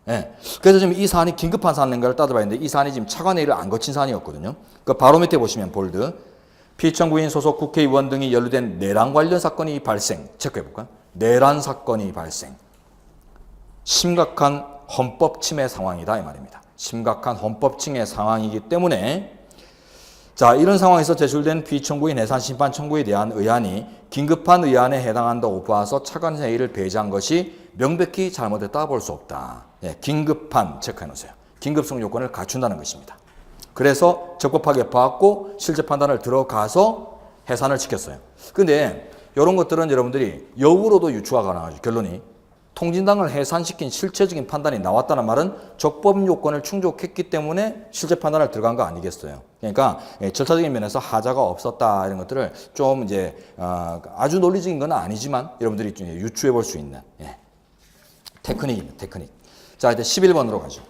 A: 예. 그래서 지금 이 사안이 긴급한 사안인가를 따져봐야 하는데 이 사안이 지금 차관회의를 안 거친 사안이었거든요. 그 바로 밑에 보시면 볼드. 피청구인 소속 국회의원 등이 연루된 내란 관련 사건이 발생. 체크해볼까요? 내란 사건이 발생. 심각한 헌법 침해 상황이다 이 말입니다. 심각한 헌법 침해 상황이기 때문에 자, 이런 상황에서 제출된 피청구인 해산심판 청구에 대한 의안이 긴급한 의안에 해당한다고 봐서 차관회의를 배제한 것이 명백히 잘못했다 볼 수 없다. 예, 긴급한 체크해놓으세요. 긴급성 요건을 갖춘다는 것입니다. 그래서 적법하게 봐왔고 실제 판단을 들어가서 해산을 시켰어요. 근데 이런 것들은 여러분들이 역으로도 유추가 가능하죠. 결론이. 통진당을 해산시킨 실체적인 판단이 나왔다는 말은 적법 요건을 충족했기 때문에 실제 판단을 들어간 거 아니겠어요. 그러니까 절차적인 면에서 하자가 없었다 이런 것들을 좀 이제 아주 논리적인 건 아니지만 여러분들이 유추해 볼 수 있는 테크닉입니다. 테크닉. 자, 이제 11번으로 가죠.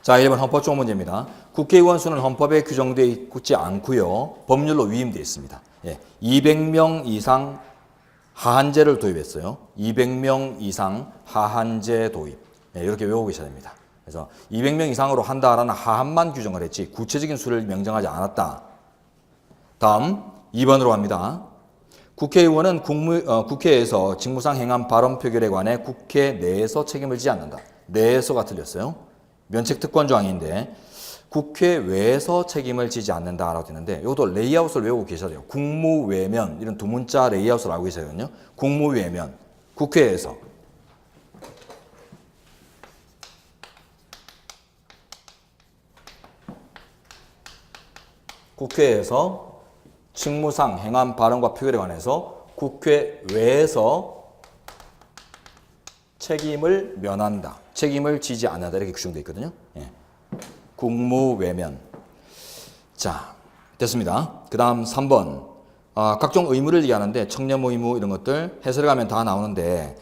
A: 자, 1번 헌법조항 문제입니다. 국회의원 수는 헌법에 규정되어 있지 않고요. 법률로 위임되어 있습니다. 200명 이상 하한제를 도입했어요. 200명 이상 하한제 도입. 이렇게 외우고 계셔야 됩니다. 그래서 200명 이상으로 한다라는 하한만 규정을 했지 구체적인 수를 명정하지 않았다. 다음 2번으로 갑니다. 국회의원은 국회에서 직무상 행한 발언 표결에 관해 국회 내에서 책임을 지지 않는다. 내에서가 틀렸어요. 면책특권 조항인데 국회 외에서 책임을 지지 않는다라고 되는데 이것도 레이아웃을 외우고 계셔야 돼요. 국무외면 이런 두 문자 레이아웃을 알고 계셔야 되거든요. 국무외면 국회에서 직무상 행한 발언과 표결에 관해서 국회 외에서 책임을 면한다. 책임을 지지 않는다. 이렇게 규정되어 있거든요. 예. 국무외면. 자, 됐습니다. 그 다음 3번. 각종 의무를 얘기하는데 청렴 의무 이런 것들 해설을 가면 다 나오는데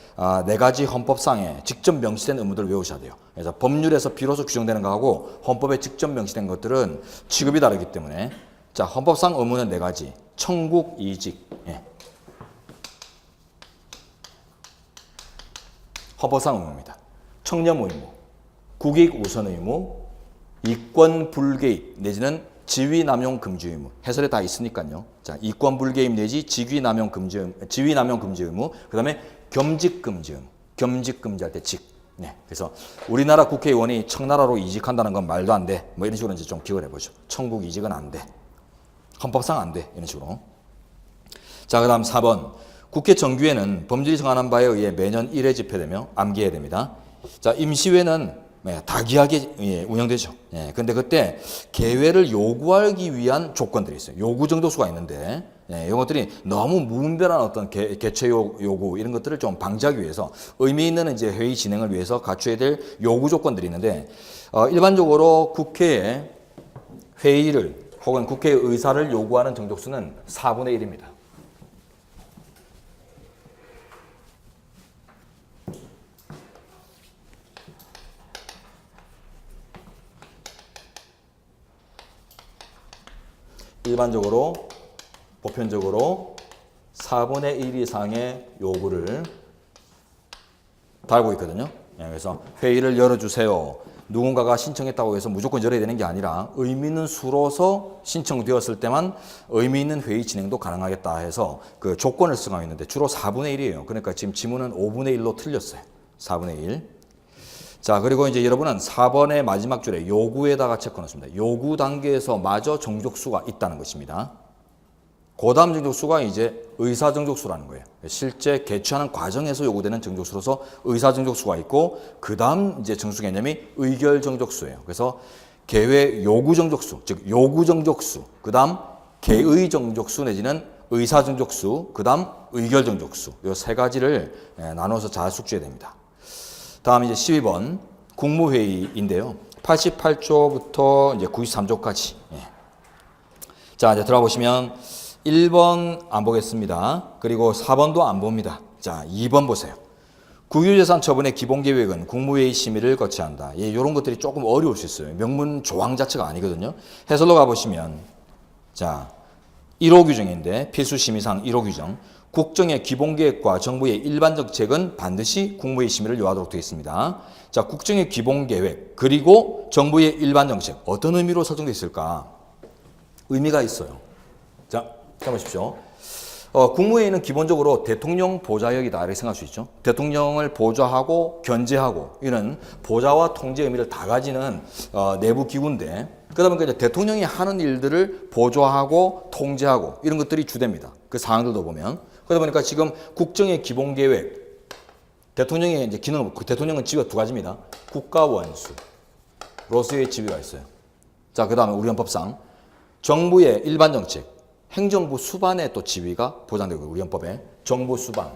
A: 네 가지 헌법상에 직접 명시된 의무들을 외우셔야 돼요. 그래서 법률에서 비로소 규정되는 거하고 헌법에 직접 명시된 것들은 취급이 다르기 때문에 자, 헌법상 의무는 네 가지. 청국 이직. 예. 헌법상 의무입니다. 청렴 의무, 국익 우선 의무, 이권 불개입 내지는 지위 남용 금지 의무. 해설에 다 있으니까요. 자, 이권 불개입 내지 지위 남용 금지 의무. 그다음에 겸직 금지 의무. 겸직 금지할 때 직. 네. 그래서 우리나라 국회의원이 청나라로 이직한다는 건 말도 안 돼. 뭐 이런 식으로 이제 좀 기억을 해 보죠. 청국 이직은 안 돼. 헌법상 안 돼. 이런 식으로. 자, 그다음 4번. 국회 정규회는 법률이 정하는 바에 의해 매년 1회 집회되며 암기해야 됩니다. 자, 임시회는 다기하게 운영되죠. 근데 그때 개회를 요구하기 위한 조건들이 있어요. 요구 정도수가 있는데 이런 것들이 너무 무분별한 어떤 개최 요구 이런 것들을 좀 방지하기 위해서 의미 있는 이제 회의 진행을 위해서 갖춰야 될 요구 조건들이 있는데 일반적으로 국회의 회의를 혹은 국회 의사를 요구하는 정족수는 4분의 1입니다. 일반적으로 보편적으로 4분의 1 이상의 요구를 달고 있거든요. 그래서 회의를 열어주세요. 누군가가 신청했다고 해서 무조건 열어야 되는 게 아니라 의미 있는 수로서 신청되었을 때만 의미 있는 회의 진행도 가능하겠다 해서 그 조건을 수정하고 있는데 주로 4분의 1이에요. 그러니까 지금 지문은 5분의 1로 틀렸어요. 4분의 1. 자, 그리고 이제 여러분은 4번의 마지막 줄에 요구에다가 체크 넣습니다. 요구 단계에서 마저 정족수가 있다는 것입니다. 그다음 정족수가 이제 의사 정족수라는 거예요. 실제 개최하는 과정에서 요구되는 정족수로서 의사 정족수가 있고 그다음 이제 정수 개념이 의결 정족수예요. 그래서 개회 요구 정족수, 즉 요구 정족수, 그다음 개의 정족수 내지는 의사 정족수, 그다음 의결 정족수. 요 세 가지를 나눠서 잘 숙지해야 됩니다. 다음 이제 12번 국무회의인데요. 88조부터 이제 93조까지. 자, 이제 들어가 보시면 1번 안 보겠습니다. 그리고 4번도 안 봅니다. 자, 2번 보세요. 국유재산 처분의 기본계획은 국무회의 심의를 거쳐야 한다. 예, 이런 것들이 조금 어려울 수 있어요. 명문 조항 자체가 아니거든요. 해설로 가보시면, 자, 1호 규정인데, 필수심의상 1호 규정. 국정의 기본계획과 정부의 일반 정책은 반드시 국무회의 심의를 요하도록 되어 있습니다. 자, 국정의 기본계획, 그리고 정부의 일반 정책. 어떤 의미로 설정되어 있을까? 의미가 있어요. 자, 보십시오. 국무회의는 기본적으로 대통령 보좌역이다 이렇게 생각할 수 있죠. 대통령을 보좌하고 견제하고 이런 보좌와 통제 의미를 다 가지는 내부 기구인데 그러다 보니까 이제 대통령이 하는 일들을 보좌하고 통제하고 이런 것들이 주됩니다. 그 사항들도 보면 그러다 보니까 지금 국정의 기본계획 대통령의 이제 기능 대통령은 지위가 두 가지입니다. 국가원수로서의 지위가 있어요. 자, 그다음에 우리 헌법상 정부의 일반 정책 행정부 수반의 또 지위가 보장되고 우리 헌법에 정부 수반.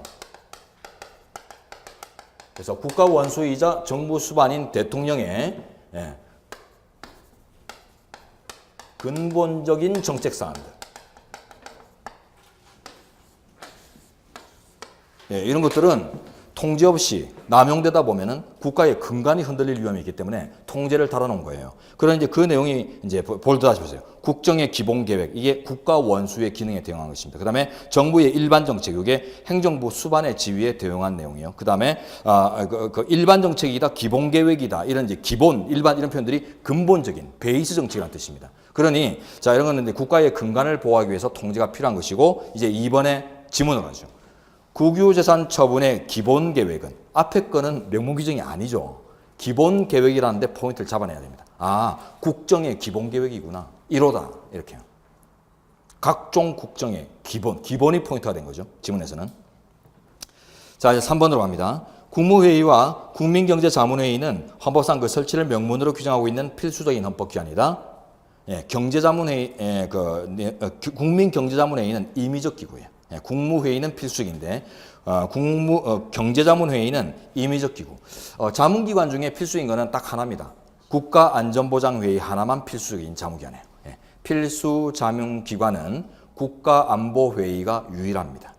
A: 그래서 국가 원수이자 정부 수반인 대통령의 근본적인 정책 사안들. 이런 것들은 통제 없이 남용되다 보면은 국가의 근간이 흔들릴 위험이 있기 때문에 통제를 달아놓은 거예요. 그런 이제 그 내용이 이제 볼드 다시 보세요. 국정의 기본 계획 이게 국가 원수의 기능에 대응한 것입니다. 그다음에 정부의 일반 정책 이게 행정부 수반의 지위에 대응한 내용이에요. 그다음에 그 일반 정책이다, 기본 계획이다 이런 이제 기본 일반 이런 표현들이 근본적인 베이스 정책이라는 뜻입니다. 그러니 자 이런 거는 국가의 근간을 보호하기 위해서 통제가 필요한 것이고 이제 2번에 지문으로 하죠. 국유재산 처분의 기본 계획은 앞에 거는 명문 규정이 아니죠. 기본 계획이라는데 포인트를 잡아내야 됩니다. 아, 국정의 기본 계획이구나. 1호다. 이렇게요. 각종 국정의 기본이 포인트가 된 거죠. 지문에서는. 자, 이제 3번으로 갑니다. 국무회의와 국민경제자문회의는 헌법상 그 설치를 명문으로 규정하고 있는 필수적인 헌법기관이다. 경제자문회의, 국민경제자문회의는 임의적 기구예요. 국무회의는 필수기인데 경제자문회의는 임의적 기구. 자문기관 중에 필수인 거는 딱 하나입니다. 국가안전보장회의 하나만 필수적인 자문기관이에요. 필수자문기관은 국가안보회의가 유일합니다.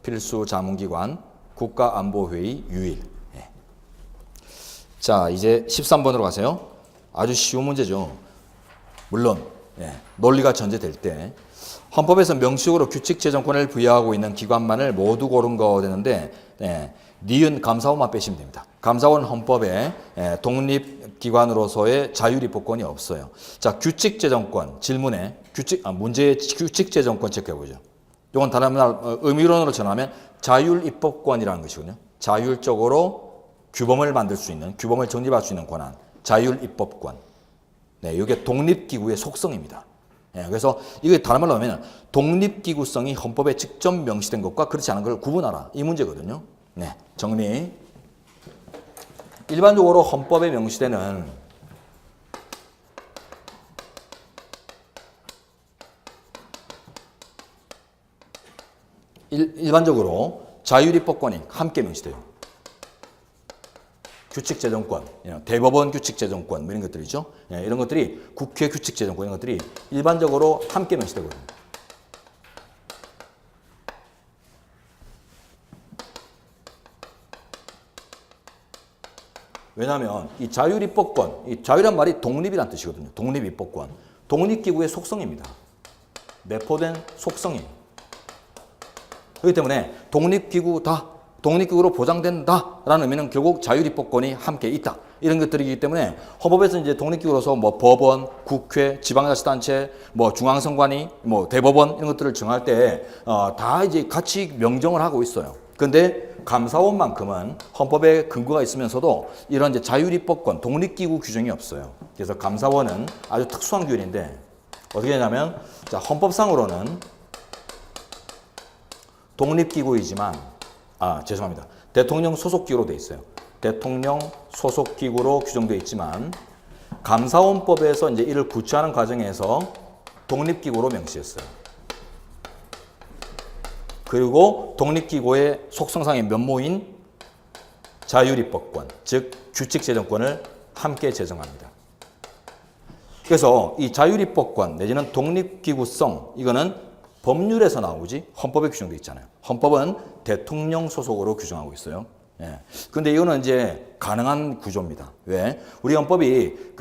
A: 필수자문기관 국가안보회의 유일. 자, 이제 13번으로 가세요. 아주 쉬운 문제죠. 물론 논리가 전제될 때 헌법에서 명시적으로 규칙재정권을 부여하고 있는 기관만을 모두 고른 거 되는데 니은 감사원만 빼시면 됩니다. 감사원은 헌법에 독립기관으로서의 자율입법권이 없어요. 자, 규칙재정권 질문에 문제의 규칙재정권 체크해보죠. 이건 다른 의미론으로 전하면 자율입법권이라는 것이거든요. 자율적으로 규범을 만들 수 있는, 규범을 정립할 수 있는 권한, 자율입법권. 이게 독립기구의 속성입니다. 그래서 이게 다른 말로 하면 독립기구성이 헌법에 직접 명시된 것과 그렇지 않은 걸 구분하라. 이 문제거든요. 정리. 일반적으로 헌법에 명시되는 일반적으로 자율입법권이 함께 명시돼요. 규칙재정권, 대법원 규칙재정권 이런 것들이죠. 이런 것들이 국회 규칙재정권 이런 것들이 일반적으로 함께 명시되거든요. 왜냐하면 이 자율입법권, 이 자율이란 말이 독립이란 뜻이거든요. 독립입법권, 독립기구의 속성입니다. 내포된 속성이에요. 그렇기 때문에 독립기구로 보장된다라는 의미는 결국 자율입법권이 함께 있다. 이런 것들이기 때문에 헌법에서 이제 독립기구로서 뭐 법원, 국회, 지방자치단체, 뭐 중앙선관위, 뭐 대법원 이런 것들을 정할 때 다 이제 같이 명정을 하고 있어요. 그런데 감사원만큼은 헌법에 근거가 있으면서도 이런 이제 자율입법권, 독립기구 규정이 없어요. 그래서 감사원은 아주 특수한 규율인데 어떻게 되냐면, 자, 헌법상으로는 독립기구이지만, 죄송합니다. 대통령 소속기구로 돼 있어요. 대통령 소속기구로 규정되어 있지만, 감사원법에서 이제 이를 구체하는 과정에서 독립기구로 명시했어요. 그리고 독립기구의 속성상의 면모인 자율입법권, 즉 규칙제정권을 함께 제정합니다. 그래서 이 자율입법권 내지는 독립기구성, 이거는 법률에서 나오지 헌법에 규정되어 있잖아요. 헌법은 대통령 소속으로 규정하고 있어요. 예. 근데 이거는 이제 가능한 구조입니다. 왜? 우리 헌법이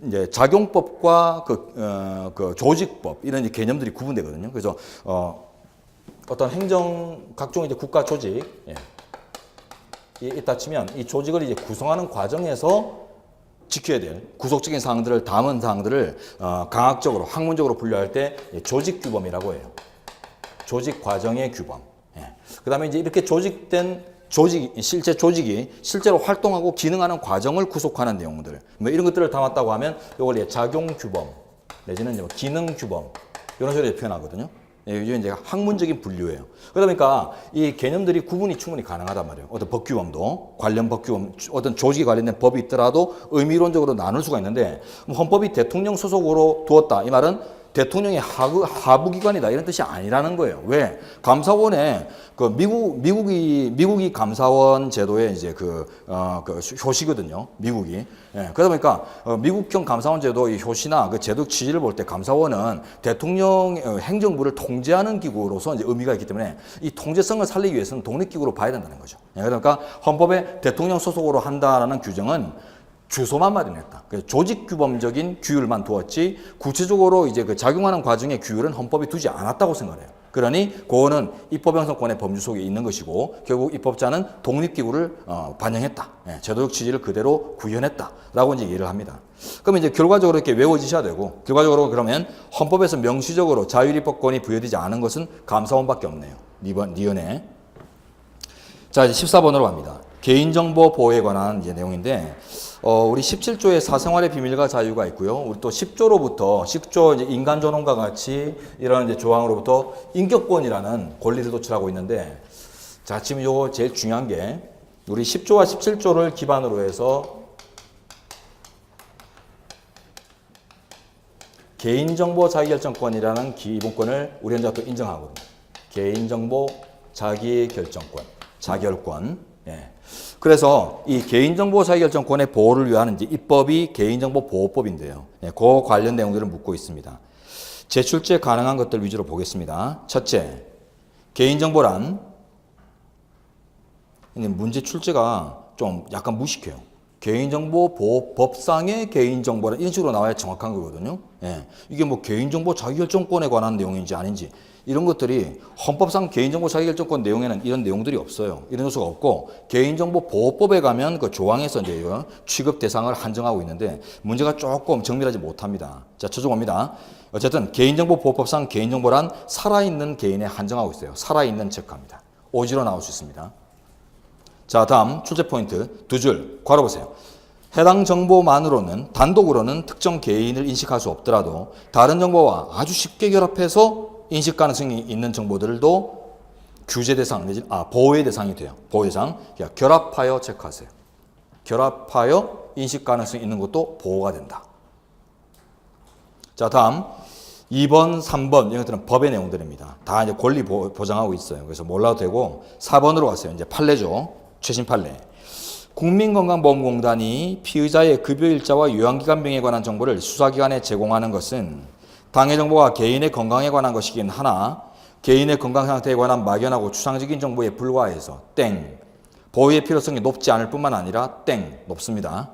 A: 이제 작용법과 그 조직법 이런 개념들이 구분되거든요. 그래서 어떤 각종 이제 국가 조직, 예. 있다 치면 이 조직을 이제 구성하는 과정에서 지켜야 될 구속적인 사항들을 담은 사항들을 강학적으로 학문적으로 분류할 때 조직규범이라고 해요. 조직 과정의 규범. 예. 그다음에 이제 이렇게 조직된 실제 조직이 실제로 활동하고 기능하는 과정을 구속하는 내용들, 뭐 이런 것들을 담았다고 하면 이걸 작용규범 내지는 이제 기능규범 이런 식으로 표현하거든요. 이게 이제 학문적인 분류예요. 그러다 보니까 이 개념들이 구분이 충분히 가능하단 말이에요. 어떤 법규범도 관련 법규범, 어떤 조직에 관련된 법이 있더라도 의미론적으로 나눌 수가 있는데 헌법이 대통령 소속으로 두었다. 이 말은 대통령의 하부기관이다 이런 뜻이 아니라는 거예요. 왜? 감사원에 미국이 감사원 제도의 이제 효시거든요. 미국이. 예, 그러다 보니까 미국형 감사원 제도의 효시나 그 제도 취지를 볼 때 감사원은 대통령 행정부를 통제하는 기구로서 이제 의미가 있기 때문에 이 통제성을 살리기 위해서는 독립기구로 봐야 된다는 거죠. 예, 그러니까 헌법에 대통령 소속으로 한다라는 규정은 주소만 마련했다. 조직규범적인 규율만 두었지 구체적으로 이제 작용하는 과정의 규율은 헌법이 두지 않았다고 생각해요. 그러니 그거는 입법 형성권의 범주 속에 있는 것이고 결국 입법자는 독립기구를 반영했다. 예, 제도적 취지를 그대로 구현했다라고 이제 이해를 합니다. 그럼 이제 결과적으로 이렇게 외워지셔야 되고 결과적으로 그러면 헌법에서 명시적으로 자율입법권이 부여되지 않은 것은 감사원밖에 없네요. 니은에. 자, 이제 14번으로 갑니다. 개인정보 보호에 관한 이제 내용인데 우리 17조에 사생활의 비밀과 자유가 있고요. 우리 또 10조 이제 인간존엄과 같이 이런 이제 조항으로부터 인격권이라는 권리를 도출하고 있는데, 자, 지금 요거 제일 중요한 게 우리 10조와 17조를 기반으로 해서 개인정보 자기결정권이라는 기본권을 우리 현재가 또 인정하거든요. 개인정보 자기결정권, 자결권. 예. 그래서 이 개인정보 자기결정권의 보호를 위한 이제 입법이 개인정보보호법인데요. 예, 그 관련 내용들을 묻고 있습니다. 제출제 가능한 것들 위주로 보겠습니다. 첫째, 개인정보란 문제 출제가 좀 약간 무식해요. 개인정보보호법상의 개인정보란 이런 식으로 나와야 정확한 거거든요. 예, 이게 뭐 개인정보 자기결정권에 관한 내용인지 아닌지 이런 것들이 헌법상 개인정보 자기결정권 내용에는 이런 내용들이 없어요. 이런 요소가 없고 개인정보보호법에 가면 그 조항에서 이제 취급 대상을 한정하고 있는데 문제가 조금 정밀하지 못합니다. 자, 쳐져봅니다. 어쨌든 개인정보보호법상 개인정보란 살아있는 개인에 한정하고 있어요. 살아있는 체크합니다. 오지로 나올 수 있습니다. 자, 다음 출제 포인트 두 줄 괄호 보세요. 해당 정보만으로는 단독으로는 특정 개인을 인식할 수 없더라도 다른 정보와 아주 쉽게 결합해서 인식 가능성이 있는 정보들도 규제 대상 내지 보호의 대상이 돼요. 보호 대상. 결합하여 체크하세요. 결합하여 인식 가능성이 있는 것도 보호가 된다. 자, 다음 2번, 3번 이런 것들은 법의 내용들입니다. 다 이제 권리 보장하고 있어요. 그래서 몰라도 되고 4번으로 갔어요. 이제 판례죠. 최신 판례. 국민건강보험공단이 피의자의 급여일자와 요양기간병에 관한 정보를 수사기관에 제공하는 것은 당해 정보가 개인의 건강에 관한 것이긴 하나 개인의 건강 상태에 관한 막연하고 추상적인 정보에 불과해서 땡. 보호의 필요성이 높지 않을 뿐만 아니라 땡. 높습니다.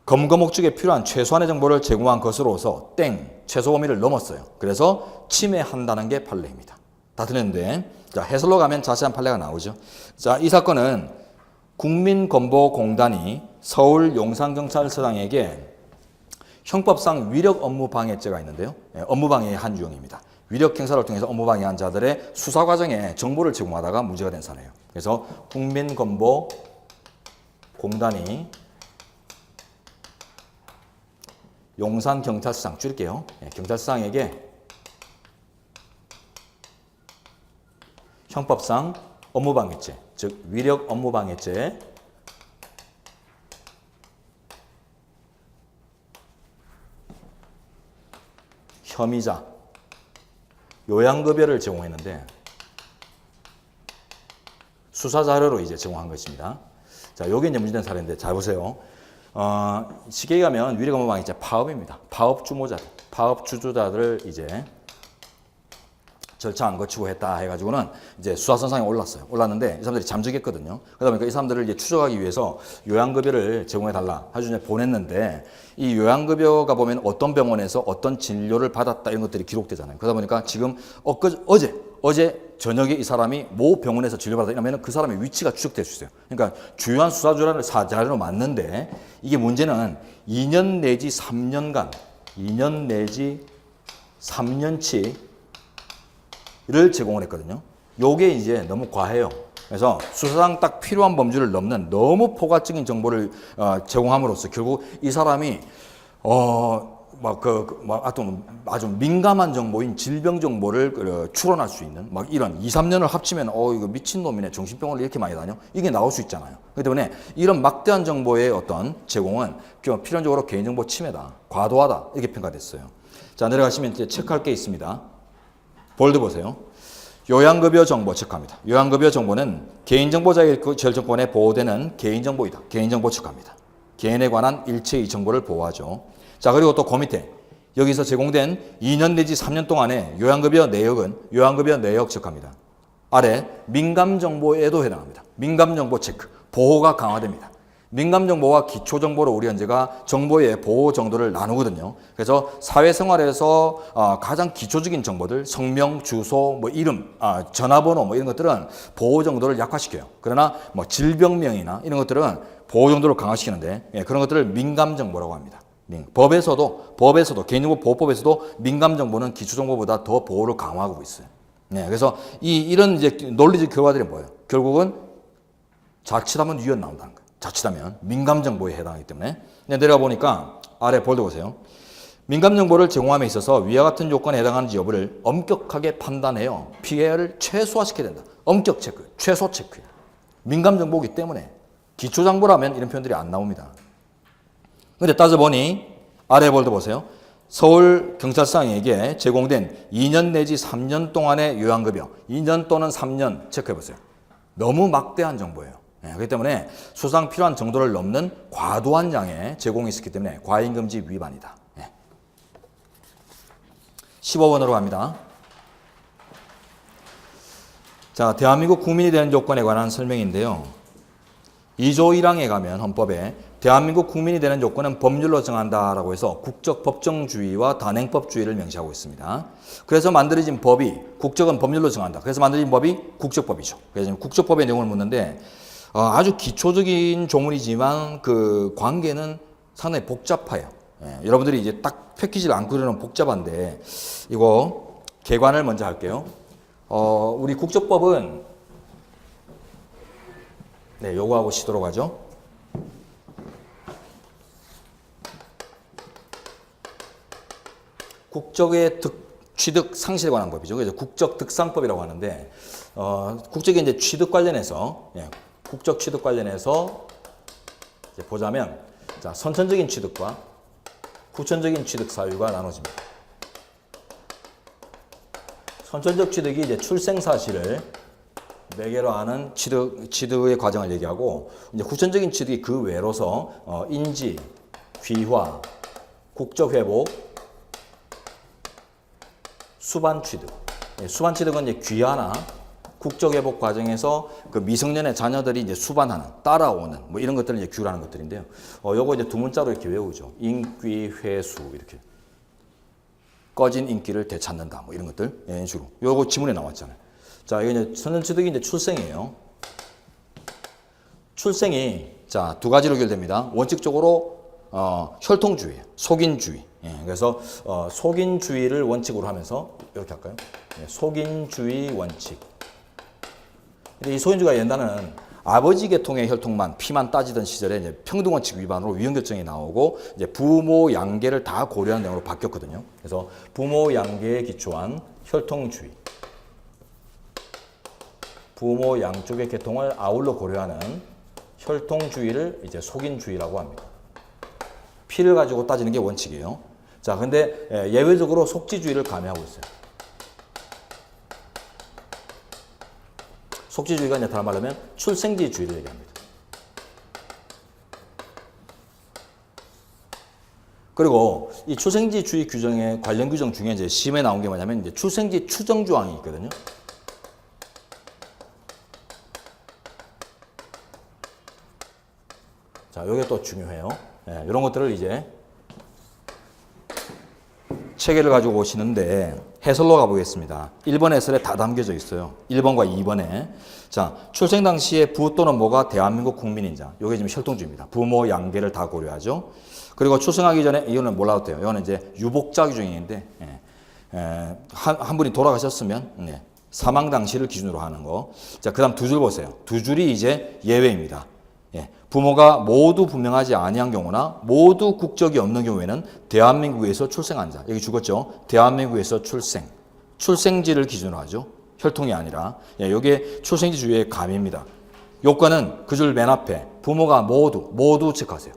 A: 검거 목적에 필요한 최소한의 정보를 제공한 것으로서 땡. 최소 범위를 넘었어요. 그래서 침해한다는 게 판례입니다. 다 들렸는데 자, 해설로 가면 자세한 판례가 나오죠. 자, 이 사건은 국민건보공단이 서울 용산경찰서장에게 형법상 위력 업무방해죄가 있는데요. 업무방해의 한 유형입니다. 위력 행사를 통해서 업무방해한 자들의 수사 과정에 정보를 제공하다가 문제가 된 사례예요. 그래서 국민건보공단이 용산경찰서장 줄일게요. 예, 경찰서장에게 형법상 업무방해죄, 즉 위력 업무방해죄 혐의자 요양급여를 제공했는데 수사 자료로 이제 제공한 것입니다. 자, 요게 이제 문제된 사례인데 잘 보세요. 쉽게 얘기하면 위력 업무방해죄 파업입니다. 파업 주모자들, 파업 주주자들을 이제 절차 안 거치고 했다 해가지고는 이제 수사선상에 올랐는데 이 사람들이 잠적했거든요. 그러다 보니까 이 사람들을 이제 추적하기 위해서 요양급여를 제공해달라 아주 이제 보냈는데 이 요양급여가 보면 어떤 병원에서 어떤 진료를 받았다 이런 것들이 기록되잖아요. 그러다 보니까 지금 어제 저녁에 이 사람이 모 병원에서 진료받았다 이러면 그 사람의 위치가 추적될 수 있어요. 그러니까 주요한 수사 자료로 맞는데 이게 문제는 2년 내지 3년치 를 제공을 했거든요. 요게 이제 너무 과해요. 그래서 수사상 딱 필요한 범주를 넘는 너무 포괄적인 정보를 제공함으로써 결국 이 사람이 아주 민감한 정보인 질병 정보를 추론할 수 있는 막 이런 2, 3년을 합치면 이거 미친놈이네. 정신병원을 이렇게 많이 다녀? 이게 나올 수 있잖아요. 그렇기 때문에 이런 막대한 정보의 어떤 제공은 필연적으로 개인정보 침해다. 과도하다. 이렇게 평가됐어요. 자, 내려가시면 이제 체크할 게 있습니다. 볼드 보세요. 요양급여 정보 체크합니다. 요양급여 정보는 개인정보 자율권에 보호되는 개인정보이다. 개인정보 체크합니다. 개인에 관한 일체의 정보를 보호하죠. 자, 그리고 또 그 밑에 여기서 제공된 2년 내지 3년 동안의 요양급여 내역은 요양급여 내역 체크합니다. 아래 민감정보에도 해당합니다. 민감정보 체크. 보호가 강화됩니다. 민감정보와 기초정보로 우리 현재가 정보의 보호 정도를 나누거든요. 그래서 사회생활에서 가장 기초적인 정보들, 성명, 주소, 뭐 이름, 전화번호 뭐 이런 것들은 보호 정도를 약화시켜요. 그러나 뭐 질병명이나 이런 것들은 보호 정도를 강화시키는데 그런 것들을 민감정보라고 합니다. 법에서도 개인정보보호법에서도 민감정보는 기초정보보다 더 보호를 강화하고 있어요. 그래서 이런 이제 논리적 결과들이 뭐예요? 결국은 자칫하면 위헌 나온다는 거예요. 자칫하면 민감정보에 해당하기 때문에. 내려가 보니까 아래 볼드 보세요. 민감정보를 제공함에 있어서 위와 같은 요건에 해당하는지 여부를 엄격하게 판단해요. 피해를 최소화시켜야 된다. 엄격 체크, 최소 체크. 민감정보이기 때문에 기초정보라면 이런 표현들이 안 나옵니다. 근데 따져보니 아래 볼드 보세요. 서울경찰서장에게 제공된 2년 내지 3년 동안의 요양급여 2년 또는 3년 체크해보세요. 너무 막대한 정보예요. 그렇기 때문에 수사상 필요한 정도를 넘는 과도한 양의 제공이 있었기 때문에 과잉금지 위반이다. 15번으로 갑니다. 자, 대한민국 국민이 되는 조건에 관한 설명인데요. 2조 1항에 가면 헌법에 대한민국 국민이 되는 조건은 법률로 정한다라고 해서 국적 법정주의와 단행법주의를 명시하고 있습니다. 그래서 만들어진 법이 국적은 법률로 정한다. 그래서 만들어진 법이 국적법이죠. 그래서 국적법의 내용을 묻는데 아주 기초적인 조문이지만 그 관계는 상당히 복잡해요. 여러분들이 이제 딱 패키지를 안 그리는 복잡한데 이거 개관을 먼저 할게요. 우리 국적법은 요거하고 쉬도록 하죠. 국적의 취득 상실에 관한 법이죠. 그래서 국적득상법이라고 하는데 국적의 이제 취득 관련해서 국적 취득 관련해서 이제 보자면 자, 선천적인 취득과 후천적인 취득 사유가 나눠집니다. 선천적 취득이 이제 출생 사실을 매개로 하는 취득의 과정을 얘기하고 이제 후천적인 취득이 그 외로서 인지, 귀화, 국적 회복, 수반 취득. 수반 취득은 이제 귀화나 국적 회복 과정에서 그 미성년의 자녀들이 이제 수반하는, 따라오는 뭐 이런 것들을 이제 규율하는 것들인데요. 요거 이제 두 문자로 이렇게 외우죠. 인기 회수 이렇게. 꺼진 인기를 되찾는다. 뭐 이런 것들. 이런 식으로. 요거 지문에 나왔잖아요. 자, 이게 이제 선천취득이 이제 출생이에요. 출생이 자, 두 가지로 결됩니다. 원칙적으로 혈통주의, 속인주의. 그래서 속인주의를 원칙으로 하면서 이렇게 할까요? 속인주의 원칙. 근데 이 속인주의가 옛날에는 아버지 계통의 혈통만 피만 따지던 시절에 이제 평등원칙 위반으로 위헌결정이 나오고 이제 부모 양계를 다 고려하는 내용으로 바뀌었거든요. 그래서 부모 양계에 기초한 혈통주의, 부모 양쪽의 계통을 아울러 고려하는 혈통주의를 이제 속인주의라고 합니다. 피를 가지고 따지는 게 원칙이에요. 자, 근데 예외적으로 속지주의를 가미하고 있어요. 속지주의가 이제 다른 말로 하면 출생지주의를 얘기합니다. 그리고 이 출생지주의 규정의 관련 규정 중에 이제 시험에 나온 게 뭐냐면 이제 출생지 추정 조항이 있거든요. 자, 이게 또 중요해요. 이런 것들을 이제 체계를 가지고 오시는데 해설로 가보겠습니다. 1번 해설에 다 담겨져 있어요. 1번과 2번에. 자, 출생 당시에 부 또는 모가 대한민국 국민인자. 이게 지금 혈통주의입니다. 부모 양계를 다 고려하죠. 그리고 출생하기 전에, 이거는 몰라도 돼요. 이거는 이제 유복자 규정인데, 한 분이 돌아가셨으면, 사망 당시를 기준으로 하는 거. 자, 그 다음 두 줄 보세요. 두 줄이 이제 예외입니다. 부모가 모두 분명하지 아니한 경우나 모두 국적이 없는 경우에는 대한민국에서 출생한 자. 여기 죽었죠. 대한민국에서 출생지를 기준으로 하죠. 혈통이 아니라. 이게 출생지주의의 감입니다. 요건은 그 줄 맨 앞에 부모가 모두 체크하세요.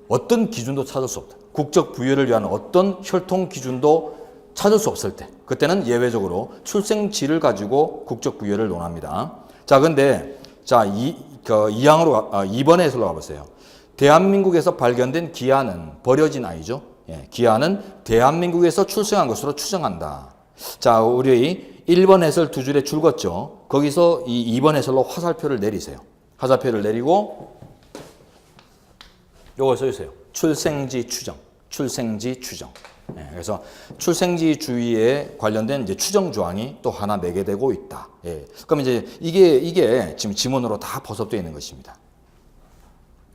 A: 어떤 기준도 찾을 수 없다. 국적 부여를 위한 어떤 혈통 기준도 찾을 수 없을 때, 그때는 예외적으로 출생지를 가지고 국적 부여를 논합니다. 자, 근데 자, 2항으로 2번에 가보세요. 대한민국에서 발견된 기아는 버려진 아이죠. 기아는 대한민국에서 출생한 것으로 추정한다. 자, 우리 1번 해설 두 줄에 줄 걷죠. 거기서 이 2번 해설로 화살표를 내리세요. 화살표를 내리고 요걸 써주세요. 출생지 추정. 그래서 출생지주의에 관련된 이제 추정 조항이 또 하나 매개되고 있다. 그럼 이제 이게 지금 지문으로 다 포섭되어 있는 것입니다.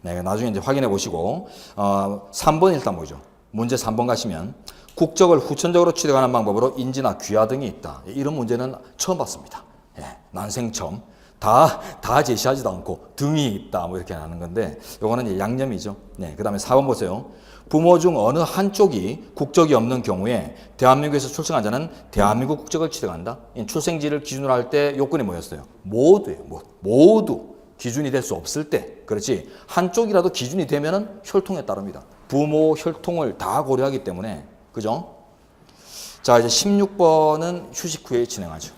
A: 나중에 이제 확인해 보시고 3번 일단 보죠. 문제 3번 가시면 국적을 후천적으로 취득하는 방법으로 인지나 귀화 등이 있다. 이런 문제는 처음 봤습니다. 난생 처음. 다 제시하지도 않고 등이 있다 뭐 이렇게 하는 건데 요거는 이제 양념이죠. 그 다음에 4번 보세요. 부모 중 어느 한쪽이 국적이 없는 경우에 대한민국에서 출생한 자는 대한민국 국적을 취득한다. 출생지를 기준으로 할 때 요건이 뭐였어요? 모두예요. 모두 기준이 될 수 없을 때. 그렇지. 한쪽이라도 기준이 되면은 혈통에 따릅니다. 부모 혈통을 다 고려하기 때문에. 그죠? 자, 이제 16번은 휴식 후에 진행하죠.